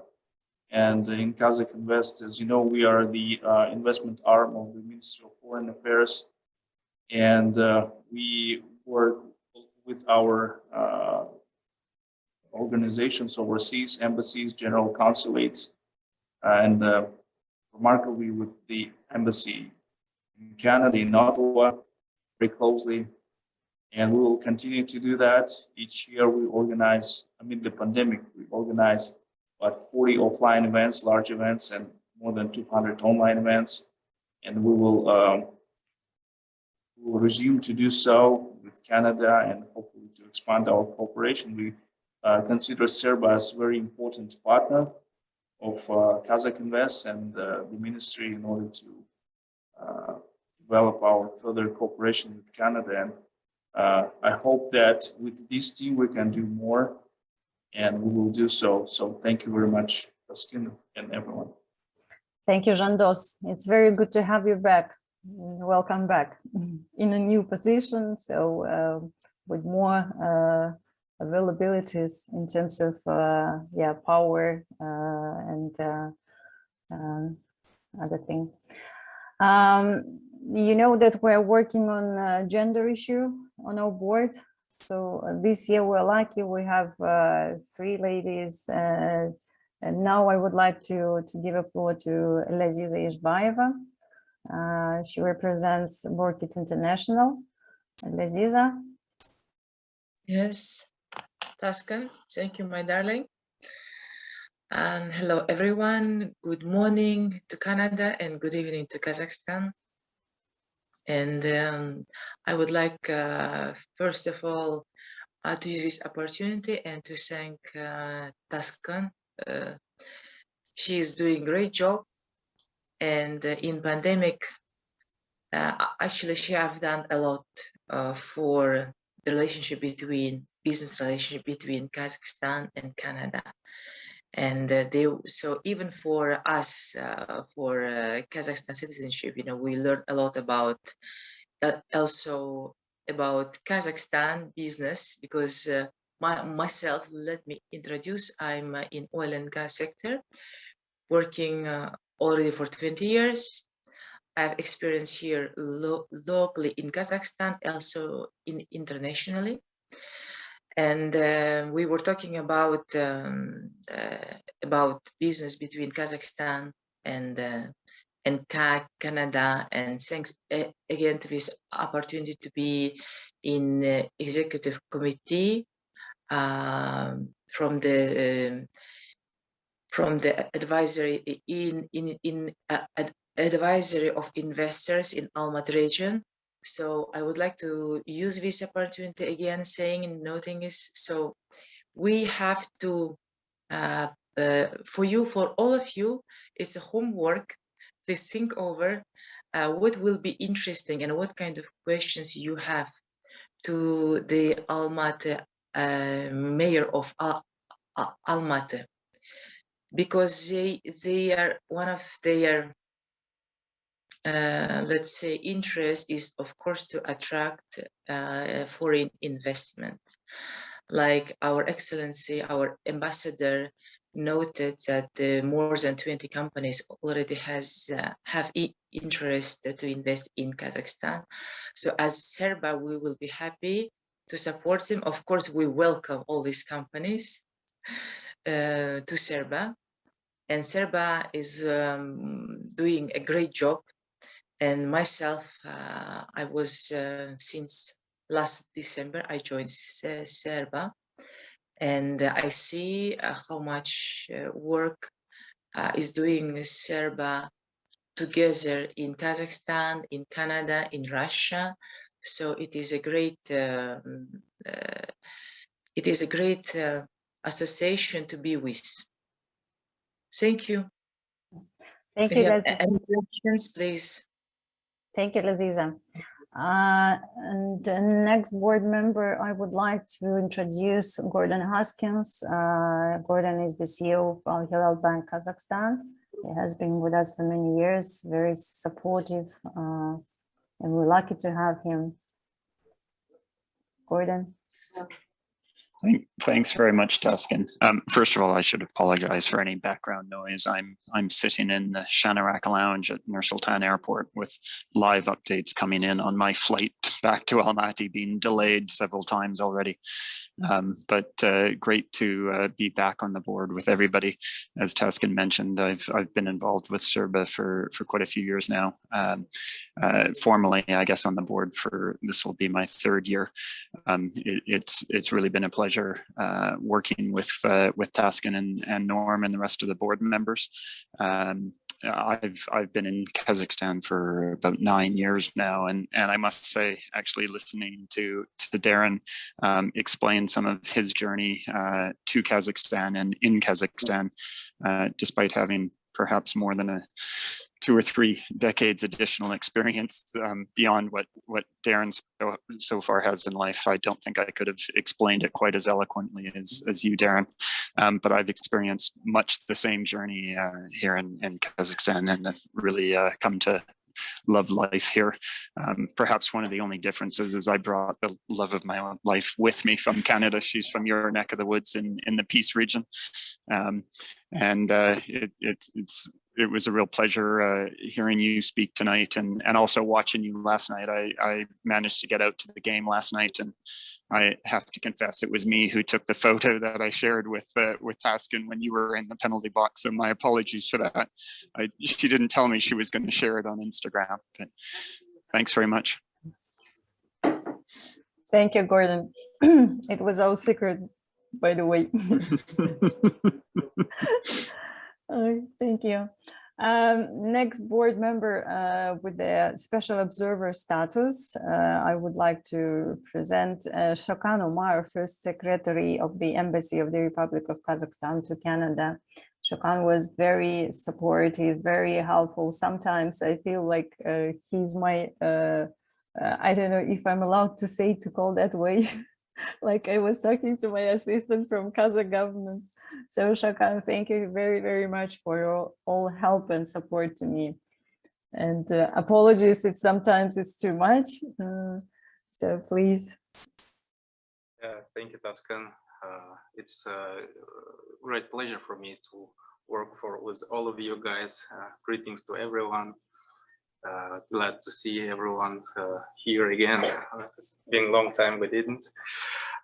And in Kazakh Invest, as you know, we are the investment arm of the Ministry of Foreign Affairs, and we work with our organizations overseas, embassies, general consulates, and remarkably with the embassy in Canada, in Ottawa, very closely. And we will continue to do that. Each year we organize, amid the pandemic, we organize about 40 offline events, large events, and more than 200 online events. And we will resume to do so with Canada, and hopefully to expand our cooperation. We consider CERBA as a very important partner of Kazakh Invest and the ministry in order to develop our further cooperation with Canada. And I hope that with this team we can do more, and we will do so. So thank you very much, Haskins, and everyone. Thank you, Jandos. It's very good to have you back. Welcome back in a new position. So with more availabilities in terms of power and other thing. You know that we're working on a gender issue on our board. So this year we're lucky, we have 3 ladies. And now I would like to give a floor to Laziya Iceberg. She represents Borkit International. Laziya. Yes, Pascal, thank you, my darling. And hello, everyone. Good morning to Canada and good evening to Kazakhstan. And I would like, first of all, to use this opportunity and to thank Taskan. She is doing a great job. And in pandemic, actually, she have done a lot for the relationship between business relationship between Kazakhstan and Canada. And so even for us, for Kazakhstan citizenship, you know, we learned a lot about also about Kazakhstan business, because myself, let me introduce, I'm in oil and gas sector, working already for 20 years. I have experience here locally in Kazakhstan, also internationally. And we were talking about business between Kazakhstan and and Canada. And thanks again to this opportunity to be in executive committee from the advisory advisory of investors in Almaty region. So I would like to use this opportunity again, saying and noting is, so we have to, for all of you, it's a homework. Please think over what will be interesting and what kind of questions you have to the Almaty mayor of Almaty, because they are one of their let's say interest is of course to attract foreign investment. Like our excellency, our ambassador noted that more than 20 companies already have interest to invest in Kazakhstan. So as CERBA, we will be happy to support them. Of course, we welcome all these companies to CERBA, and CERBA is doing a great job. And myself, I was since last December, I joined CERBA, and I see how much work is doing CERBA together in Kazakhstan, in Canada, in Russia. So it is a great association to be with. Thank you. Thank you, Laziya. Any questions, please? Thank you, Laziya. And the next board member, I would like to introduce Gordon Haskins. Gordon is the CEO of Al Hilal Bank Kazakhstan. He has been with us for many years, very supportive, and we're lucky to have him. Gordon. Thanks very much, Tuscan. First of all, I should apologize for any background noise. I'm sitting in the Shanarak Lounge at Nur Sultan Airport with live updates coming in on my flight back to Almaty, being delayed several times already. But great to be back on the board with everybody. As Tuscan mentioned, I've been involved with CERBA for quite a few years now. Formally, I guess, on the board for this will be my third year. It's really been a pleasure working with Tuscan and Norm and the rest of the board members. I've been in Kazakhstan for about 9 years now, and I must say, actually listening to Darren explain some of his journey to Kazakhstan and in Kazakhstan, despite having perhaps more than 2 or 3 decades additional experience beyond what Darren so far has in life. I don't think I could have explained it quite as eloquently as you, Darren. But I've experienced much the same journey here in Kazakhstan, and I've really come to love life here. Perhaps one of the only differences is I brought the love of my own life with me from Canada. She's from your neck of the woods in the Peace region. It was a real pleasure hearing you speak tonight and also watching you last night. I managed to get out to the game last night, and I have to confess it was me who took the photo that I shared with Haskins when you were in the penalty box. So my apologies for that. She didn't tell me she was going to share it on Instagram. But thanks very much. Thank you, Gordon. It was all secret, by the way. Thank you. Next board member with the special observer status, I would like to present Shokan Omar, first secretary of the Embassy of the Republic of Kazakhstan to Canada. Shokan was very supportive, very helpful. Sometimes I feel like he's my, I don't know if I'm allowed to say to call that way, like I was talking to my assistant from Kazakh government. So Shokan, thank you very, very much for your all help and support to me. And apologies if sometimes it's too much. So please. Thank you, Tuscan. It's a great pleasure for me to work with all of you guys. Greetings to everyone. Glad to see everyone here again. It's been a long time we didn't.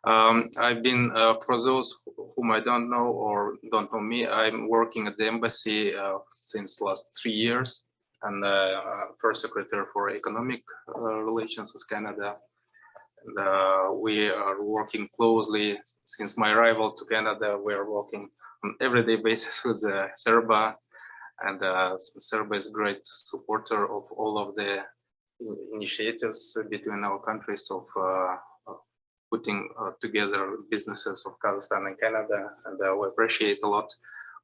I've been, for those whom I don't know or don't know me, I'm working at the embassy since last 3 years. and First Secretary for Economic Relations with Canada. And we are working closely since my arrival to Canada. We are working on everyday basis with CERBA, and CERBA is a great supporter of all of the initiatives between our countries of putting together businesses of Kazakhstan and Canada, and we appreciate a lot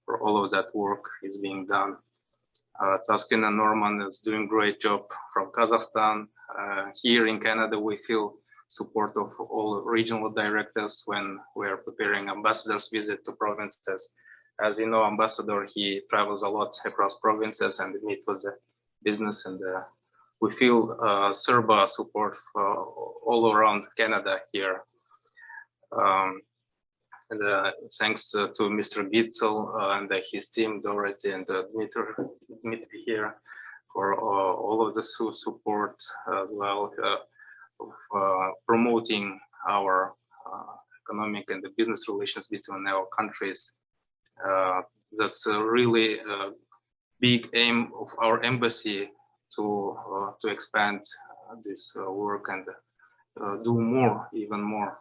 for all of that work is being done. Tuscan and Norman is doing great job from Kazakhstan. Here in Canada, we feel support of all regional directors when we are preparing ambassadors' visit to provinces. As you know, ambassador, he travels a lot across provinces and meet with the business, and we feel CERBA support all around Canada here. Thanks to Mr. Gitzel and his team, Dorothy and Dimitri here, for all of the support as well of promoting our economic and the business relations between our countries. That's a really big aim of our embassy to expand this work and do more, even more.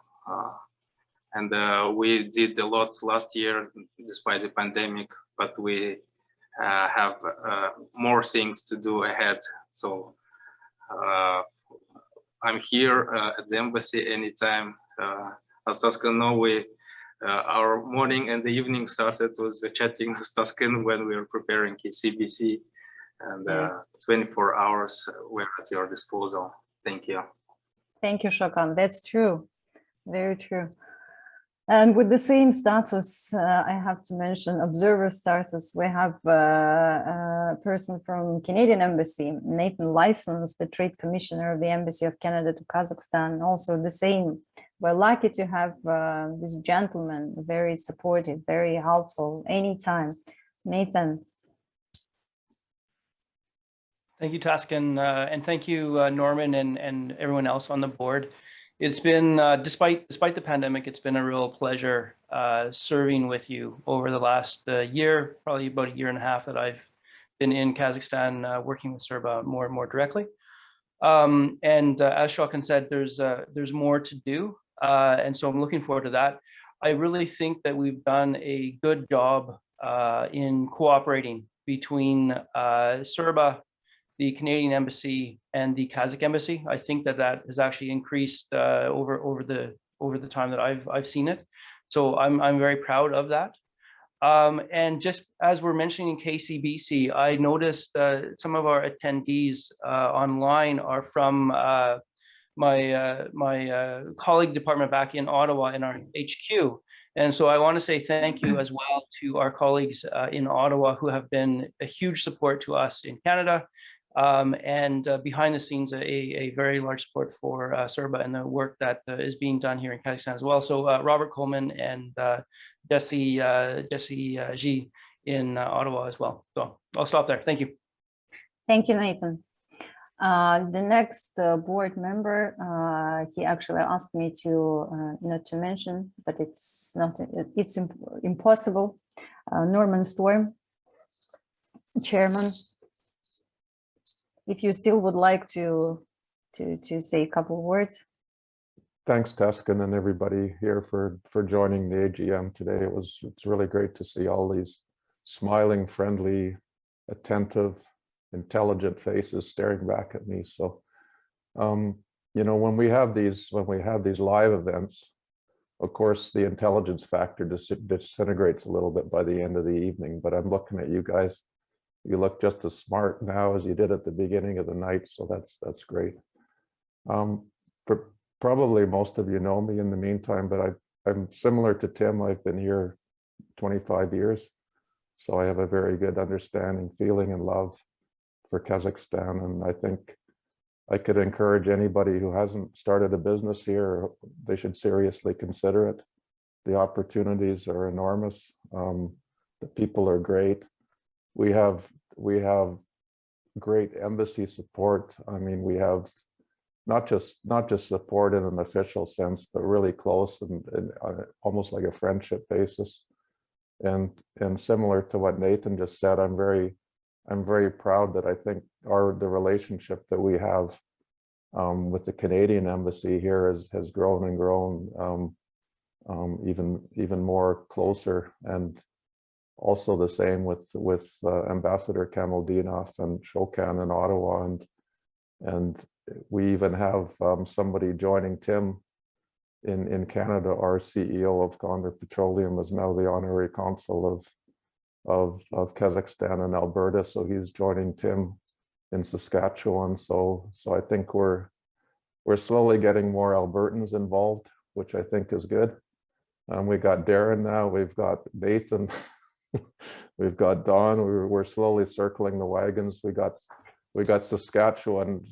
And we did a lot last year despite the pandemic, but we have more things to do ahead. So I'm here at the embassy anytime. As Tuscan know, our morning and the evening started with the chatting with Tuscan when we were preparing CBC, and 24 hours we're at your disposal. Thank you. Thank you, Shokan. That's true. Very true. And with the same status, I have to mention observer status. We have a person from Canadian Embassy, Nathan License, the Trade Commissioner of the Embassy of Canada to Kazakhstan. Also the same. We're lucky to have this gentleman, very supportive, very helpful anytime. Nathan. Thank you, Tuscan, and thank you, Norman, and everyone else on the board. It's been, despite the pandemic, it's been a real pleasure serving with you over the last year, probably about a year and a half that I've been in Kazakhstan working with CERBA more and more directly. And as Shokan said, there's more to do, and so I'm looking forward to that. I really think that we've done a good job in cooperating between CERBA, the Canadian Embassy, and the Kazakh Embassy. I think that has actually increased over the time that I've seen it. So I'm very proud of that. And just as we're mentioning KCBC, I noticed some of our attendees online are from my colleague department back in Ottawa in our HQ. And so I want to say thank you as well to our colleagues in Ottawa who have been a huge support to us in Canada. And behind the scenes, a very large support for CERBA and the work that is being done here in Kazakhstan as well. So Robert Coleman and Jesse G in Ottawa as well. So I'll stop there. Thank you. Thank you, Nathan. The next board member, he actually asked me to not to mention, but it's impossible. Norman Storm, Chairman. If you still would like to say a couple of words. Thanks, Tuscan, and everybody here for joining the AGM today. It's really great to see all these smiling, friendly, attentive, intelligent faces staring back at me. So, you know, when we have these live events, of course, the intelligence factor disintegrates a little bit by the end of the evening. But I'm looking at you guys. You look just as smart now as you did at the beginning of the night, so that's great. Probably most of you know me in the meantime, but I'm similar to Tim. I've been here 25 years, so I have a very good understanding, feeling, and love for Kazakhstan. And I think I could encourage anybody who hasn't started a business here, they should seriously consider it. The opportunities are enormous. The people are great. We have great embassy support. I mean, we have not just support in an official sense, but really close and almost like a friendship basis. And similar to what Nathan just said, I'm very proud that I think the relationship that we have with the Canadian embassy here has grown and grown even more closer, and also the same with Ambassador Kamaldinov and Shokan in Ottawa, and we even have somebody joining Tim in Canada. Our CEO of Condor Petroleum is now the honorary consul of Kazakhstan and Alberta, so he's joining Tim in Saskatchewan. So I think we're slowly getting more Albertans involved, which I think is good. We got Darren now, we've got Nathan, we've got Don. We're slowly circling the wagons. We got Saskatchewan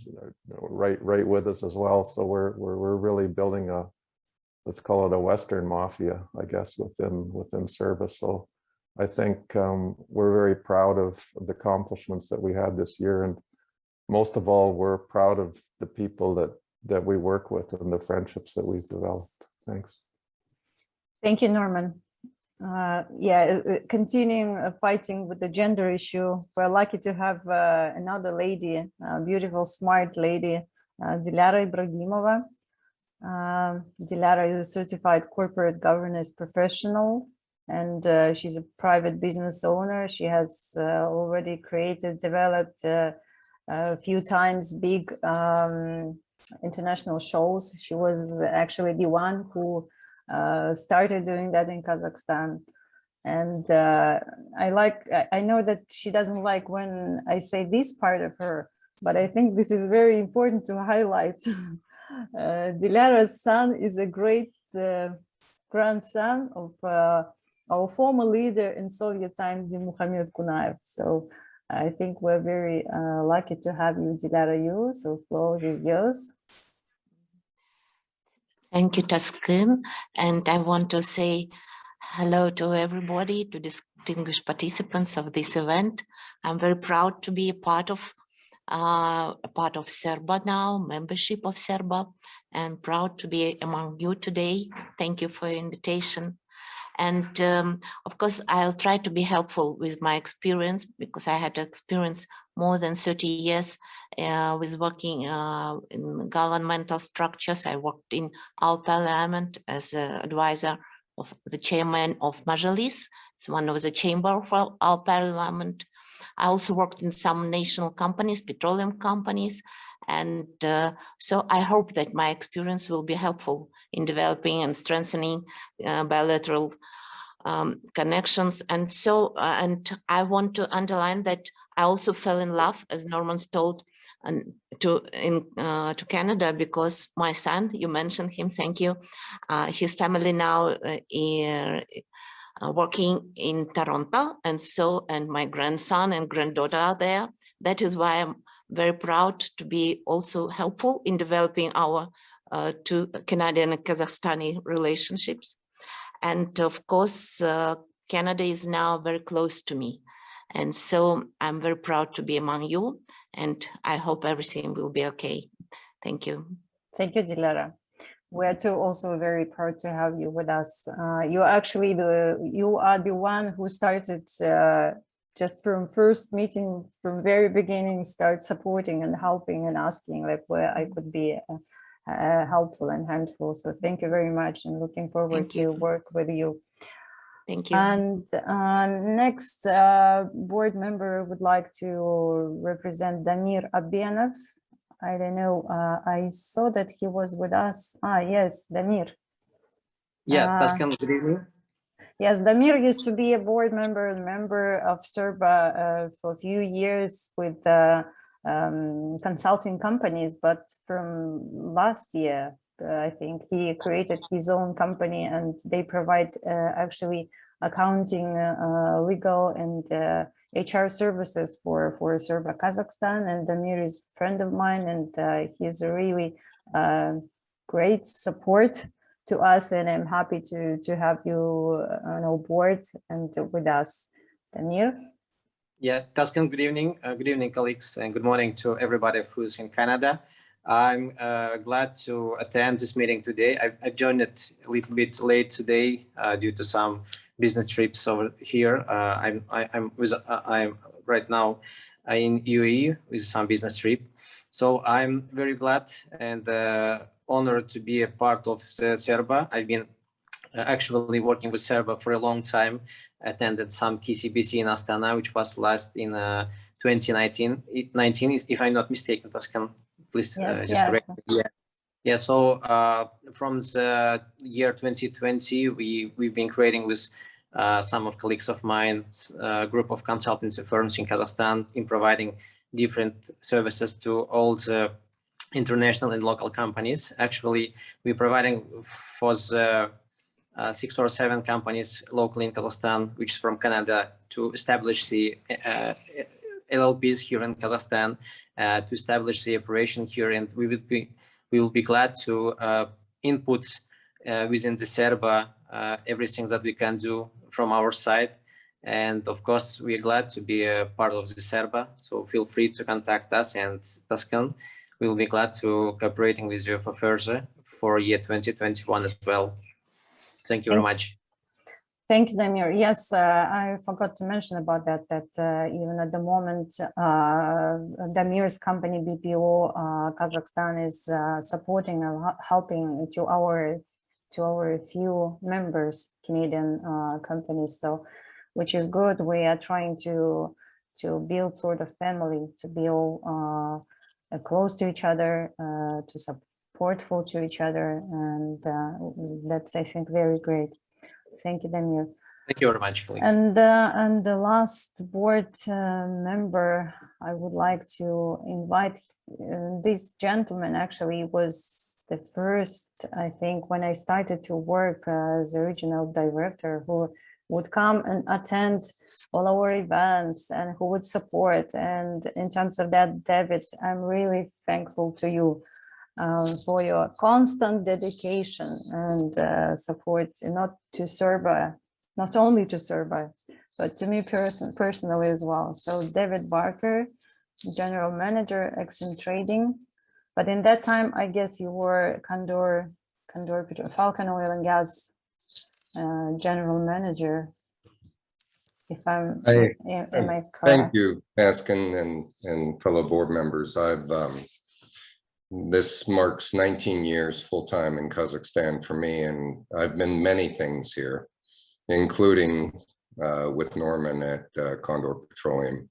right with us as well. So we're really building a, let's call it a Western mafia, I guess, within CERBA. So I think we're very proud of the accomplishments that we had this year, and most of all, we're proud of the people that we work with and the friendships that we've developed. Thanks. Thank you, Norman. Continuing fighting with the gender issue, we're lucky to have another lady, a beautiful, smart lady, Dilara Ibragimova. Dilara is a certified corporate governance professional, and she's a private business owner. She has already developed a few times big international shows. She was actually the one who started doing that in Kazakhstan. And I know that she doesn't like when I say this part of her, but I think this is very important to highlight. Dilara's son is a great grandson of our former leader in Soviet times, Muhammad Kunaev. So I think we're very lucky to have you, Dilara. So floor is yours. Thank you, Taskun. And I want to say hello to everybody, to distinguished participants of this event. I'm very proud to be a part of CERBA now, membership of CERBA, and proud to be among you today. Thank you for your invitation. And of course, I'll try to be helpful with my experience, because I had experience more than 30 years with working in governmental structures. I worked in our parliament as an advisor of the chairman of Majlis. It's one of the chamber of our parliament. I also worked in some national companies, petroleum companies. And so I hope that my experience will be helpful in developing and strengthening bilateral connections. And so, and I want to underline that I also fell in love, as Norman's told, to Canada, because my son, you mentioned him, thank you, his family now working in Toronto, and my grandson and granddaughter are there. That is why I'm very proud to be also helpful in developing our two Canadian and Kazakhstani relationships. And of course, Canada is now very close to me. And so I'm very proud to be among you, and I hope everything will be okay. Thank you. Thank you, Dilara. We're too also very proud to have you with us. You are the one who started just from first meeting, from very beginning, start supporting and helping and asking like where I could be helpful and handful. So thank you very much, and looking forward to work with you. Thank you. And next board member would like to represent Damir Abenov. I don't know, I saw that he was with us. Yes, Damir. Yeah, Taskun, good evening. Yes, Damir used to be a board member of CERBA for a few years with consulting companies, but from last year, I think he created his own company, and they provide actually accounting, legal, and HR services for CERBA Kazakhstan. And Damir is a friend of mine, and he's a really great support to us, and I'm happy to have you on board and with us. Damir? Yeah, Taskun, good evening. Good evening, colleagues, and good morning to everybody who's in Canada. I'm glad to attend this meeting today. I joined it a little bit late today due to some business trips over here. I'm right now in UAE with some business trip. So I'm very glad and honored to be a part of the CERBA. I've been actually working with CERBA for a long time. Attended some KCBC in Astana, which was last in 2019. 19, if I'm not mistaken, Taskan, please just correct me. Yeah, so from the year 2020, we've been creating with some of colleagues of mine, a group of consultancy firms in Kazakhstan in providing different services to all the international and local companies. Actually, we're providing for the 6 or 7 companies locally in Kazakhstan, which is from Canada, to establish the LLPs here in Kazakhstan, to establish the operation here, and we will be glad to input within the CERBA everything that we can do from our side. And of course, we are glad to be a part of the CERBA. So feel free to contact us, and Taskan, we'll be glad to cooperating with you for further for year 2021 as well. Thank you very much. Thank you, Damir. Yes, I forgot to mention about that, even at the moment, Damir's company, BPO Kazakhstan, is supporting and helping to our few members, Canadian companies, so which is good. We are trying to build sort of family, to build close to each other, to supportful to each other, and that's, I think, very great. Thank you, Damir. Thank you very much, please. And the last board member I would like to invite, this gentleman actually was the first, I think, when I started to work as a regional director, who would come and attend all our events and who would support. And in terms of that, David, I'm really thankful to you for your constant dedication and support, not to CERBA, not only to CERBA, but to me personally as well. So David Barker, General Manager, XM Trading. But in that time, I guess you were Condor Falcon Oil and Gas General Manager. If am I correct? Thank you, Haskin and fellow board members. This marks 19 years full-time in Kazakhstan for me, and I've been many things here, including with Norman at Condor Petroleum.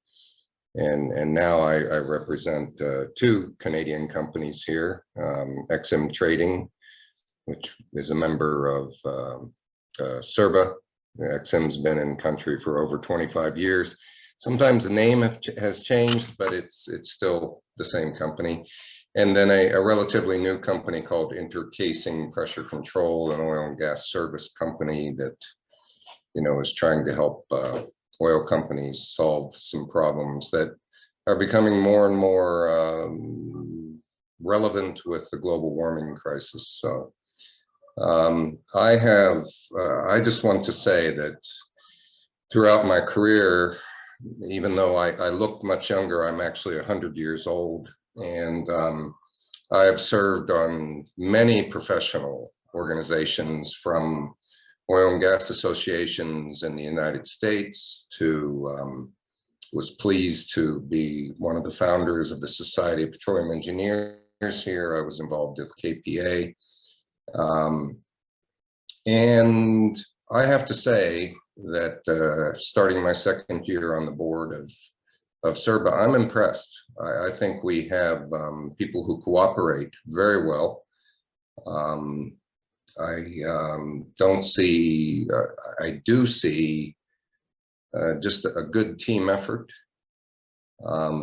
And now I represent 2 Canadian companies here, XM Trading, which is a member of CERBA. XM's been in country for over 25 years. Sometimes the name has changed, but it's still the same company. And then a relatively new company called Intercasing Pressure Control, an oil and gas service company that, you know, is trying to help oil companies solve some problems that are becoming more and more relevant with the global warming crisis. So I just want to say that throughout my career, even though I look much younger, I'm actually 100 years old. And I have served on many professional organizations, from oil and gas associations in the United States to was pleased to be one of the founders of the Society of Petroleum Engineers here. I was involved with KPA. And I have to say that starting my second year on the board of CERBA, I'm impressed. I think we have people who cooperate very well. I do see just a good team effort.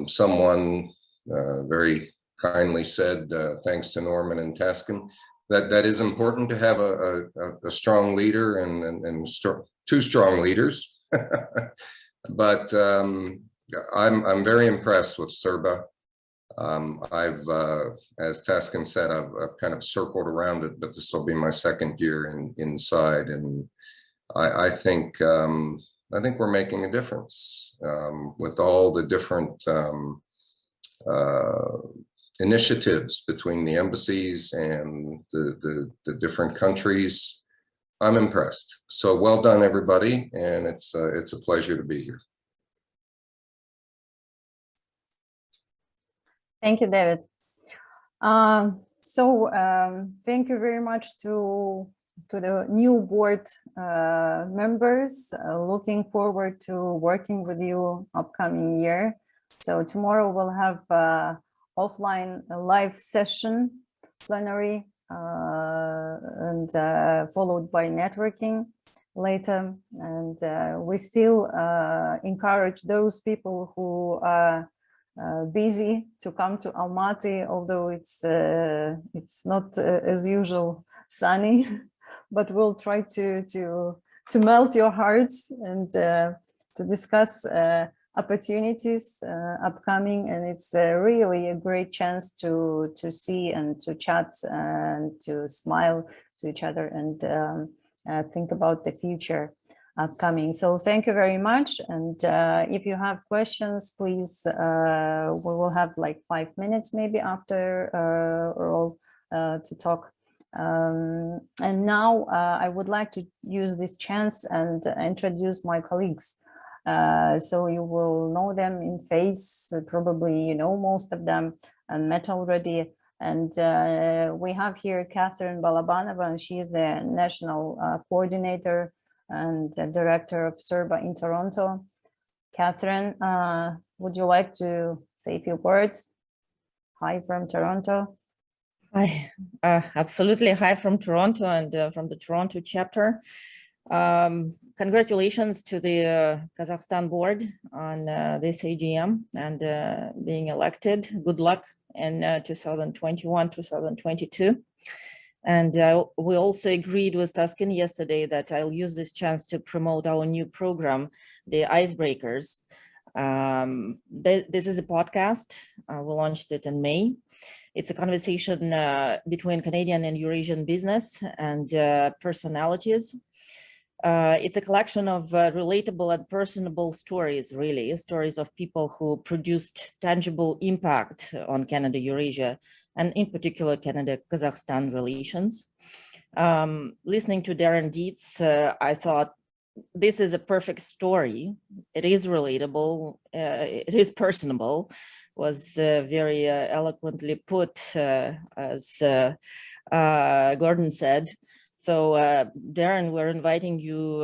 Someone very kindly said, thanks to Norman and Taskin, that is important to have a strong leader and 2 strong leaders. But I'm very impressed with CERBA. As Taskin said, I've kind of circled around it, but this will be my second year inside, and I think we're making a difference with all the different initiatives between the embassies and the different countries. I'm impressed. So well done, everybody, and it's a pleasure to be here. Thank you, David. Thank you very much to the new board members. Looking forward to working with you upcoming year. So tomorrow we'll have offline live session, plenary, and followed by networking later. And we still encourage those people who are busy to come to Almaty, although it's not as usual sunny, but we'll try to melt your hearts and to discuss opportunities upcoming. And it's really a great chance to see and to chat and to smile to each other and think about the future upcoming. So thank you very much. And if you have questions, please, we will have like 5 minutes maybe after all to talk. And now I would like to use this chance and introduce my colleagues. So you will know them in face, probably you know most of them and met already. And we have here Catherine Balabanova, and she is the national coordinator and the director of CERBA in Toronto. Catherine, would you like to say a few words? Hi from Toronto. Hi, absolutely. Hi from Toronto and from the Toronto chapter. Congratulations to the Kazakhstan board on this AGM and being elected. Good luck in 2021, 2022. And we also agreed with Tuscan yesterday that I'll use this chance to promote our new program, the Icebreakers. This is a podcast. We launched it in May. It's a conversation between Canadian and Eurasian business and personalities. It's a collection of relatable and personable stories, really, stories of people who produced tangible impact on Canada-Eurasia, and in particular, Canada-Kazakhstan relations. Listening to Darren Dietz, I thought this is a perfect story. It is relatable, it is personable, was very eloquently put, as Gordon said. So Darren, we're inviting you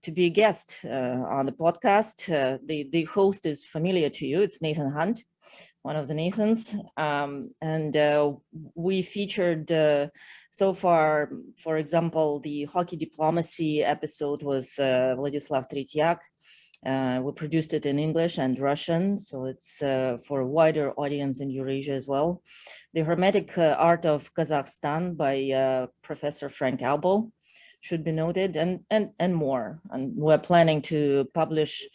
to be a guest on the podcast. The host is familiar to you, it's Nathan Hunt, one of the Nathans. And we featured so far, for example, the hockey diplomacy episode was Vladislav Tretyak. We produced it in English and Russian, so it's for a wider audience in Eurasia as well. The Hermetic Art of Kazakhstan by Professor Frank Albo should be noted, and more. And we're planning to publish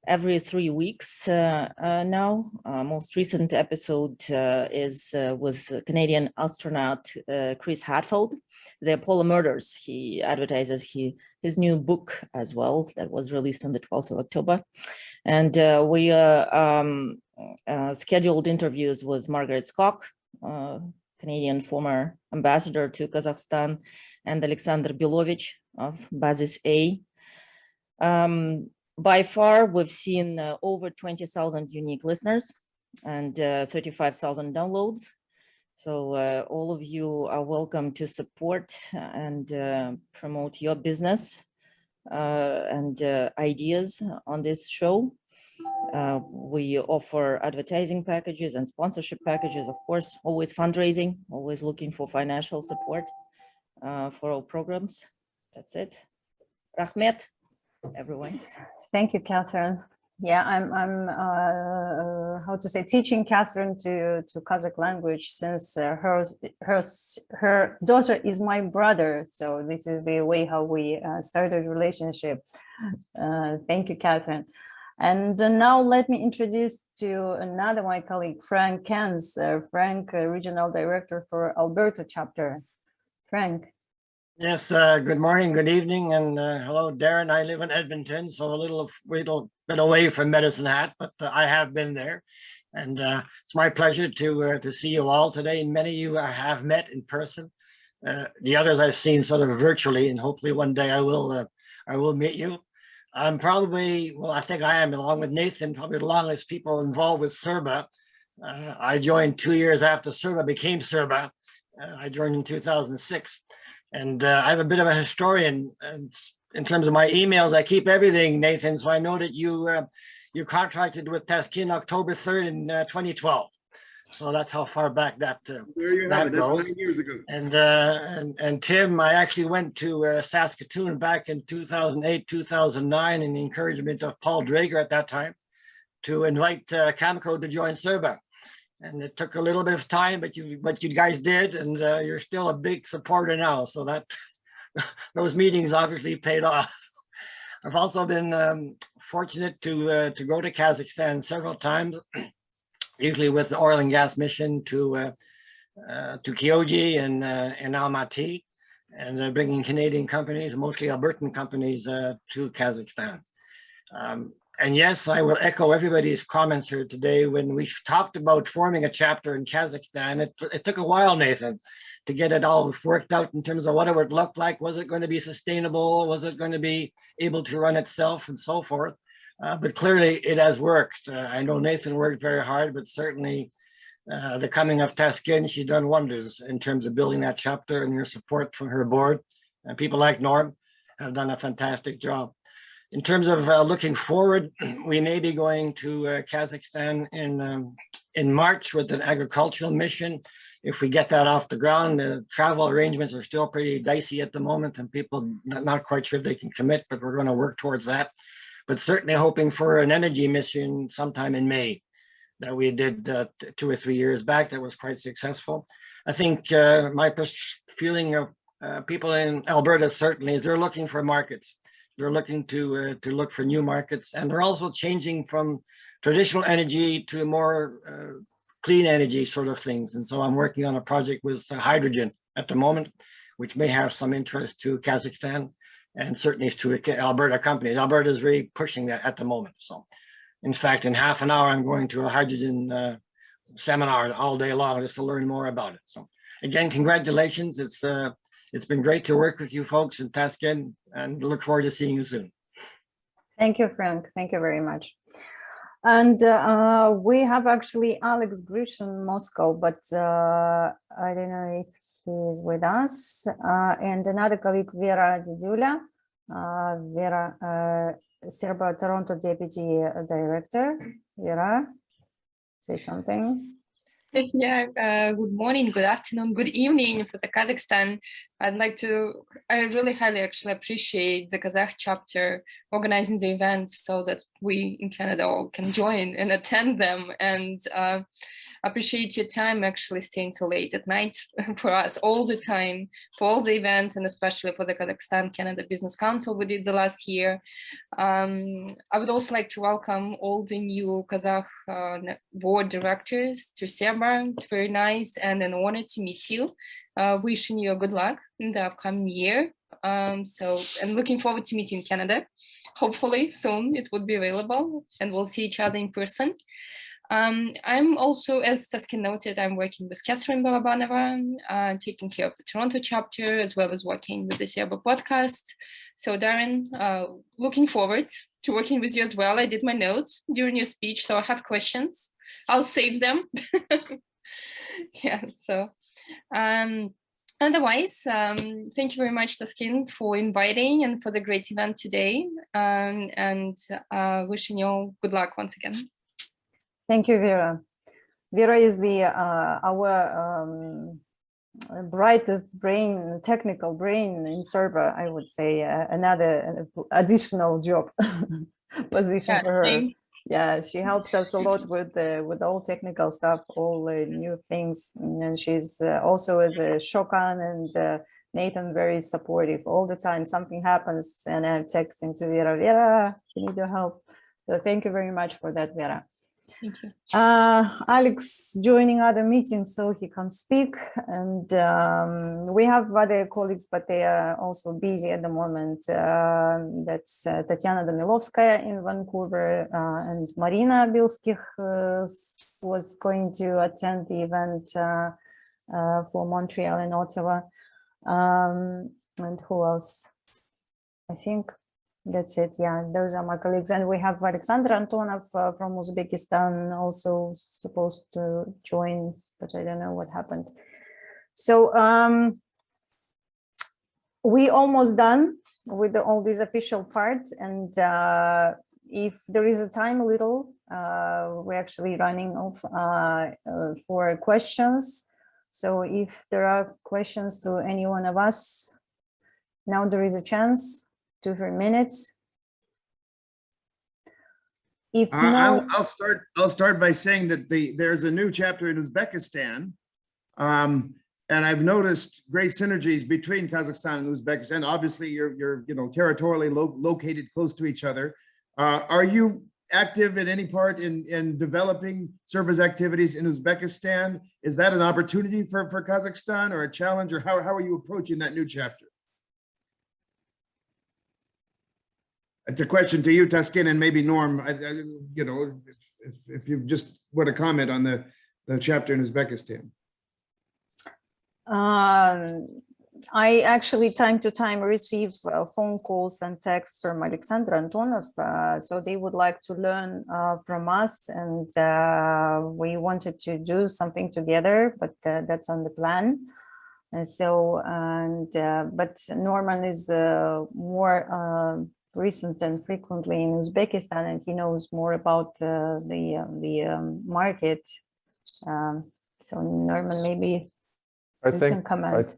every 3 weeks now. Most recent episode is with Canadian astronaut Chris Hadfield, The Apollo Murders. He advertises his new book as well that was released on the 12th of October. And we scheduled interviews with Margaret Skok, Canadian former ambassador to Kazakhstan, and Alexander Bilovich of Basis A. By far, we've seen over 20,000 unique listeners and 35,000 downloads. So all of you are welcome to support and promote your business and ideas on this show. We offer advertising packages and sponsorship packages, of course, always fundraising, always looking for financial support for our programs. That's it. Rahmet, everyone. Thank you, Catherine. Yeah, I'm how to say, teaching Catherine to Kazakh language since her daughter is my brother. So this is the way how we started relationship. Thank you, Catherine. And now let me introduce to another my colleague, Frank Kens, Frank, Regional Director for Alberta chapter. Frank. Yes, good morning, good evening, and hello, Darren. I live in Edmonton, so a little bit away from Medicine Hat, but I have been there. And it's my pleasure to see you all today. And many of you I have met in person. The others I've seen sort of virtually, and hopefully one day I will meet you. I'm probably, well, I think I am, along with Nathan, probably the longest people involved with CERBA. I joined 2 years after CERBA became CERBA. I joined in 2006. And I have a bit of a historian. And in terms of my emails, I keep everything, Nathan. So I know that you contracted with Taskin October 3rd in 2012. So that's how far back that There you that have it. That's goes. 9 years ago. And Tim, I actually went to Saskatoon back in 2008, 2009, in the encouragement of Paul Drager at that time to invite Camco to join CERBA. And it took a little bit of time, but you guys did, and you're still a big supporter now. So that those meetings obviously paid off. I've also been fortunate to go to Kazakhstan several times, usually with the oil and gas mission to Kyoji and Almaty, and bringing Canadian companies, mostly Albertan companies, to Kazakhstan. And yes, I will echo everybody's comments here today. When we talked about forming a chapter in Kazakhstan, it took a while, Nathan, to get it all worked out in terms of what it would look like. Was it going to be sustainable? Was it going to be able to run itself and so forth? But clearly it has worked. I know Nathan worked very hard, but certainly the coming of Taskin, she's done wonders in terms of building that chapter, and your support from her board. And people like Norm have done a fantastic job. In terms of looking forward, we may be going to Kazakhstan in March with an agricultural mission. If we get that off the ground, the travel arrangements are still pretty dicey at the moment, and people not quite sure if they can commit, but we're going to work towards that. But certainly hoping for an energy mission sometime in May that we did 2 or 3 years back that was quite successful. I think my feeling of people in Alberta certainly is they're looking for markets. They're looking to look for new markets, and they're also changing from traditional energy to more clean energy sort of things. And so I'm working on a project with hydrogen at the moment, which may have some interest to Kazakhstan and certainly to Alberta companies. Alberta is really pushing that at the moment. So in fact, in half an hour, I'm going to a hydrogen seminar all day long just to learn more about it. So again, congratulations. It's been great to work with you folks in Taskin, and look forward to seeing you soon. Thank you, Frank. Thank you very much. And we have actually Alex Grish in Moscow, but I don't know if he is with us. And another colleague, Vera Didula, Vera, CERBA Toronto Deputy Director. Vera, say something. Yeah, good morning, good afternoon, good evening for the Kazakhstan. I really highly actually appreciate the Kazakh chapter organizing the events so that we in Canada all can join and attend them, and appreciate your time actually staying so late at night for us all the time, for all the events, and especially for the Kazakhstan Canada Business Council we did the last year. I would also like to welcome all the new Kazakh board directors to CERBA. It's very nice and an honor to meet you. Wishing you a good luck in the upcoming year. And looking forward to meeting in Canada. Hopefully soon it would be available and we'll see each other in person. I'm also, as Taskin noted, I'm working with Catherine Balabanova, taking care of the Toronto chapter, as well as working with the CERBA podcast. So Darren, looking forward to working with you as well. I did my notes during your speech, so I have questions. I'll save them. Yeah, so otherwise, thank you very much, Taskin, for inviting and for the great event today, and wishing you all good luck once again. Thank you, Vera. Vera is our brightest brain, technical brain in CERBA, I would say, another additional job position for her. Thanks. Yeah, she helps us a lot with all technical stuff, all new things, and she's also as a Shokan and Nathan very supportive all the time. Something happens and I'm texting to Vera, Vera, you need your help. So thank you very much for that, Vera. Thank you. Alex joining other meetings, so he can't speak, and we have other colleagues, but they are also busy at the moment. That's Tatiana Damilovskaya in Vancouver, and Marina Bilskih was going to attend the event for Montreal and Ottawa. And who else? I think That's it. Yeah, those are my colleagues. And we have Alexander Antonov from Uzbekistan also supposed to join, but I don't know what happened. So we almost done with all these official parts. And if there is a time a little, we're actually running off for questions. So if there are questions to any one of us, now there is a chance. 2-3 minutes. If no, I'll start by saying that there's a new chapter in Uzbekistan, and I've noticed great synergies between Kazakhstan and Uzbekistan. Obviously, you're territorially located close to each other. Are you active in any part in developing CERBA's activities in Uzbekistan? Is that an opportunity for Kazakhstan or a challenge, or how are you approaching that new chapter? It's a question to you, Taskin, and maybe Norm. If you just want to comment on the chapter in Uzbekistan. I actually time to time receive phone calls and texts from Alexander Antonov. So they would like to learn from us, and we wanted to do something together, but that's on the plan. And so, but Norman is more recent and frequently in Uzbekistan, and he knows more about the market. So Norman, maybe you can comment.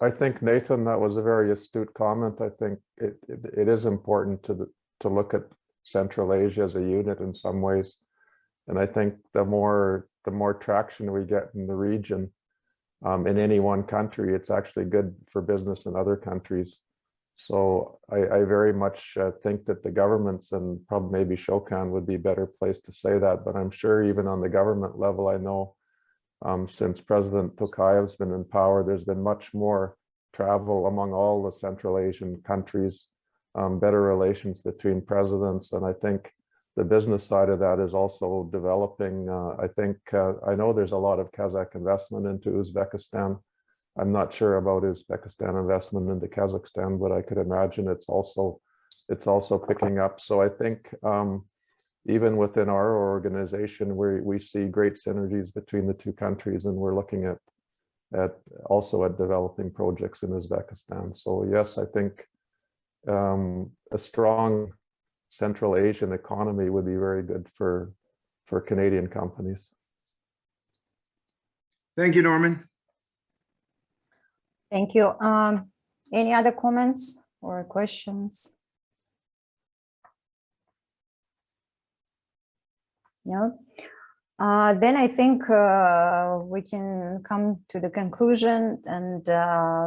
I think, Nathan, that was a very astute comment. I think it is important to look at Central Asia as a unit in some ways, and I think the more traction we get in the region, in any one country, it's actually good for business in other countries. So I very much think that the governments, and probably maybe Shokan would be a better place to say that, but I'm sure even on the government level, I know since President Tokayev's been in power, there's been much more travel among all the Central Asian countries, better relations between presidents, and I think the business side of that is also developing. I think I know there's a lot of Kazakh investment into Uzbekistan. I'm not sure about Uzbekistan investment into Kazakhstan, but I could imagine it's also picking up. So I think even within our organization, we see great synergies between the two countries, and we're looking at also at developing projects in Uzbekistan. So yes, I think a strong Central Asian economy would be very good for Canadian companies. Thank you, Norman. Thank you. Any other comments or questions? No. Then I think we can come to the conclusion and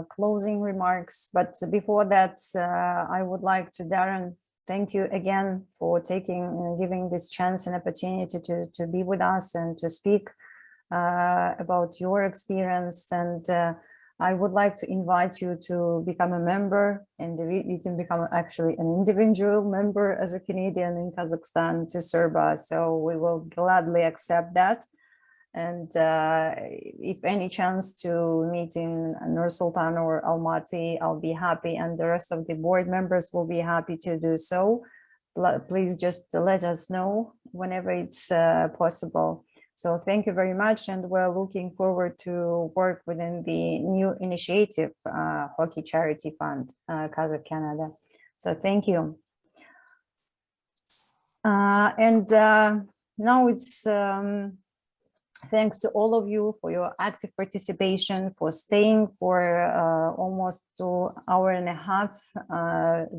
closing remarks. But before that, I would like to, Darren, thank you again for giving this chance and opportunity to be with us and to speak about your experience. And I would like to invite you to become a member, and you can become actually an individual member as a Canadian in Kazakhstan to CERBA. So we will gladly accept that. And if any chance to meet in Nur-Sultan or Almaty, I'll be happy, and the rest of the board members will be happy to do so. Please just let us know whenever it's possible. So thank you very much, and we're looking forward to work within the new initiative, Hockey Charity Fund, Kazakh Canada. So thank you. And now it's thanks to all of you for your active participation, for staying for almost 2.5 hours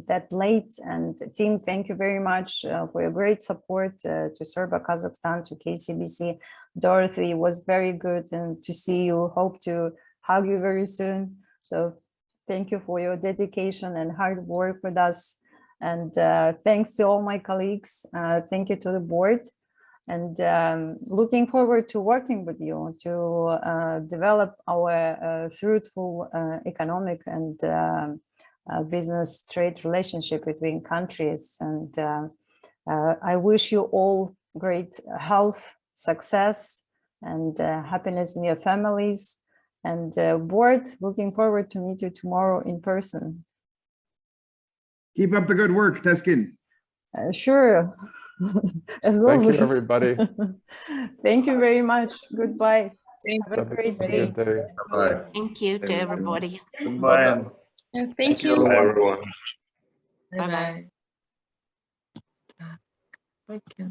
that late. And team, thank you very much for your great support to CERBA Kazakhstan, to KCBC. Dorothy, was very good, and to see you. Hope to hug you very soon. So thank you for your dedication and hard work with us. And thanks to all my colleagues. Thank you to the board. And looking forward to working with you to develop our fruitful economic and business trade relationship between countries. And I wish you all great health, success, and happiness in your families. And board, looking forward to meet you tomorrow in person. Keep up the good work, Taskin. Sure. As Thank you, always. everybody. Thank you very much. Goodbye. Thank Have a great day. Good day. Bye. Thank you to everybody. Goodbye. Thank you. Bye, everyone. Bye bye. Okay.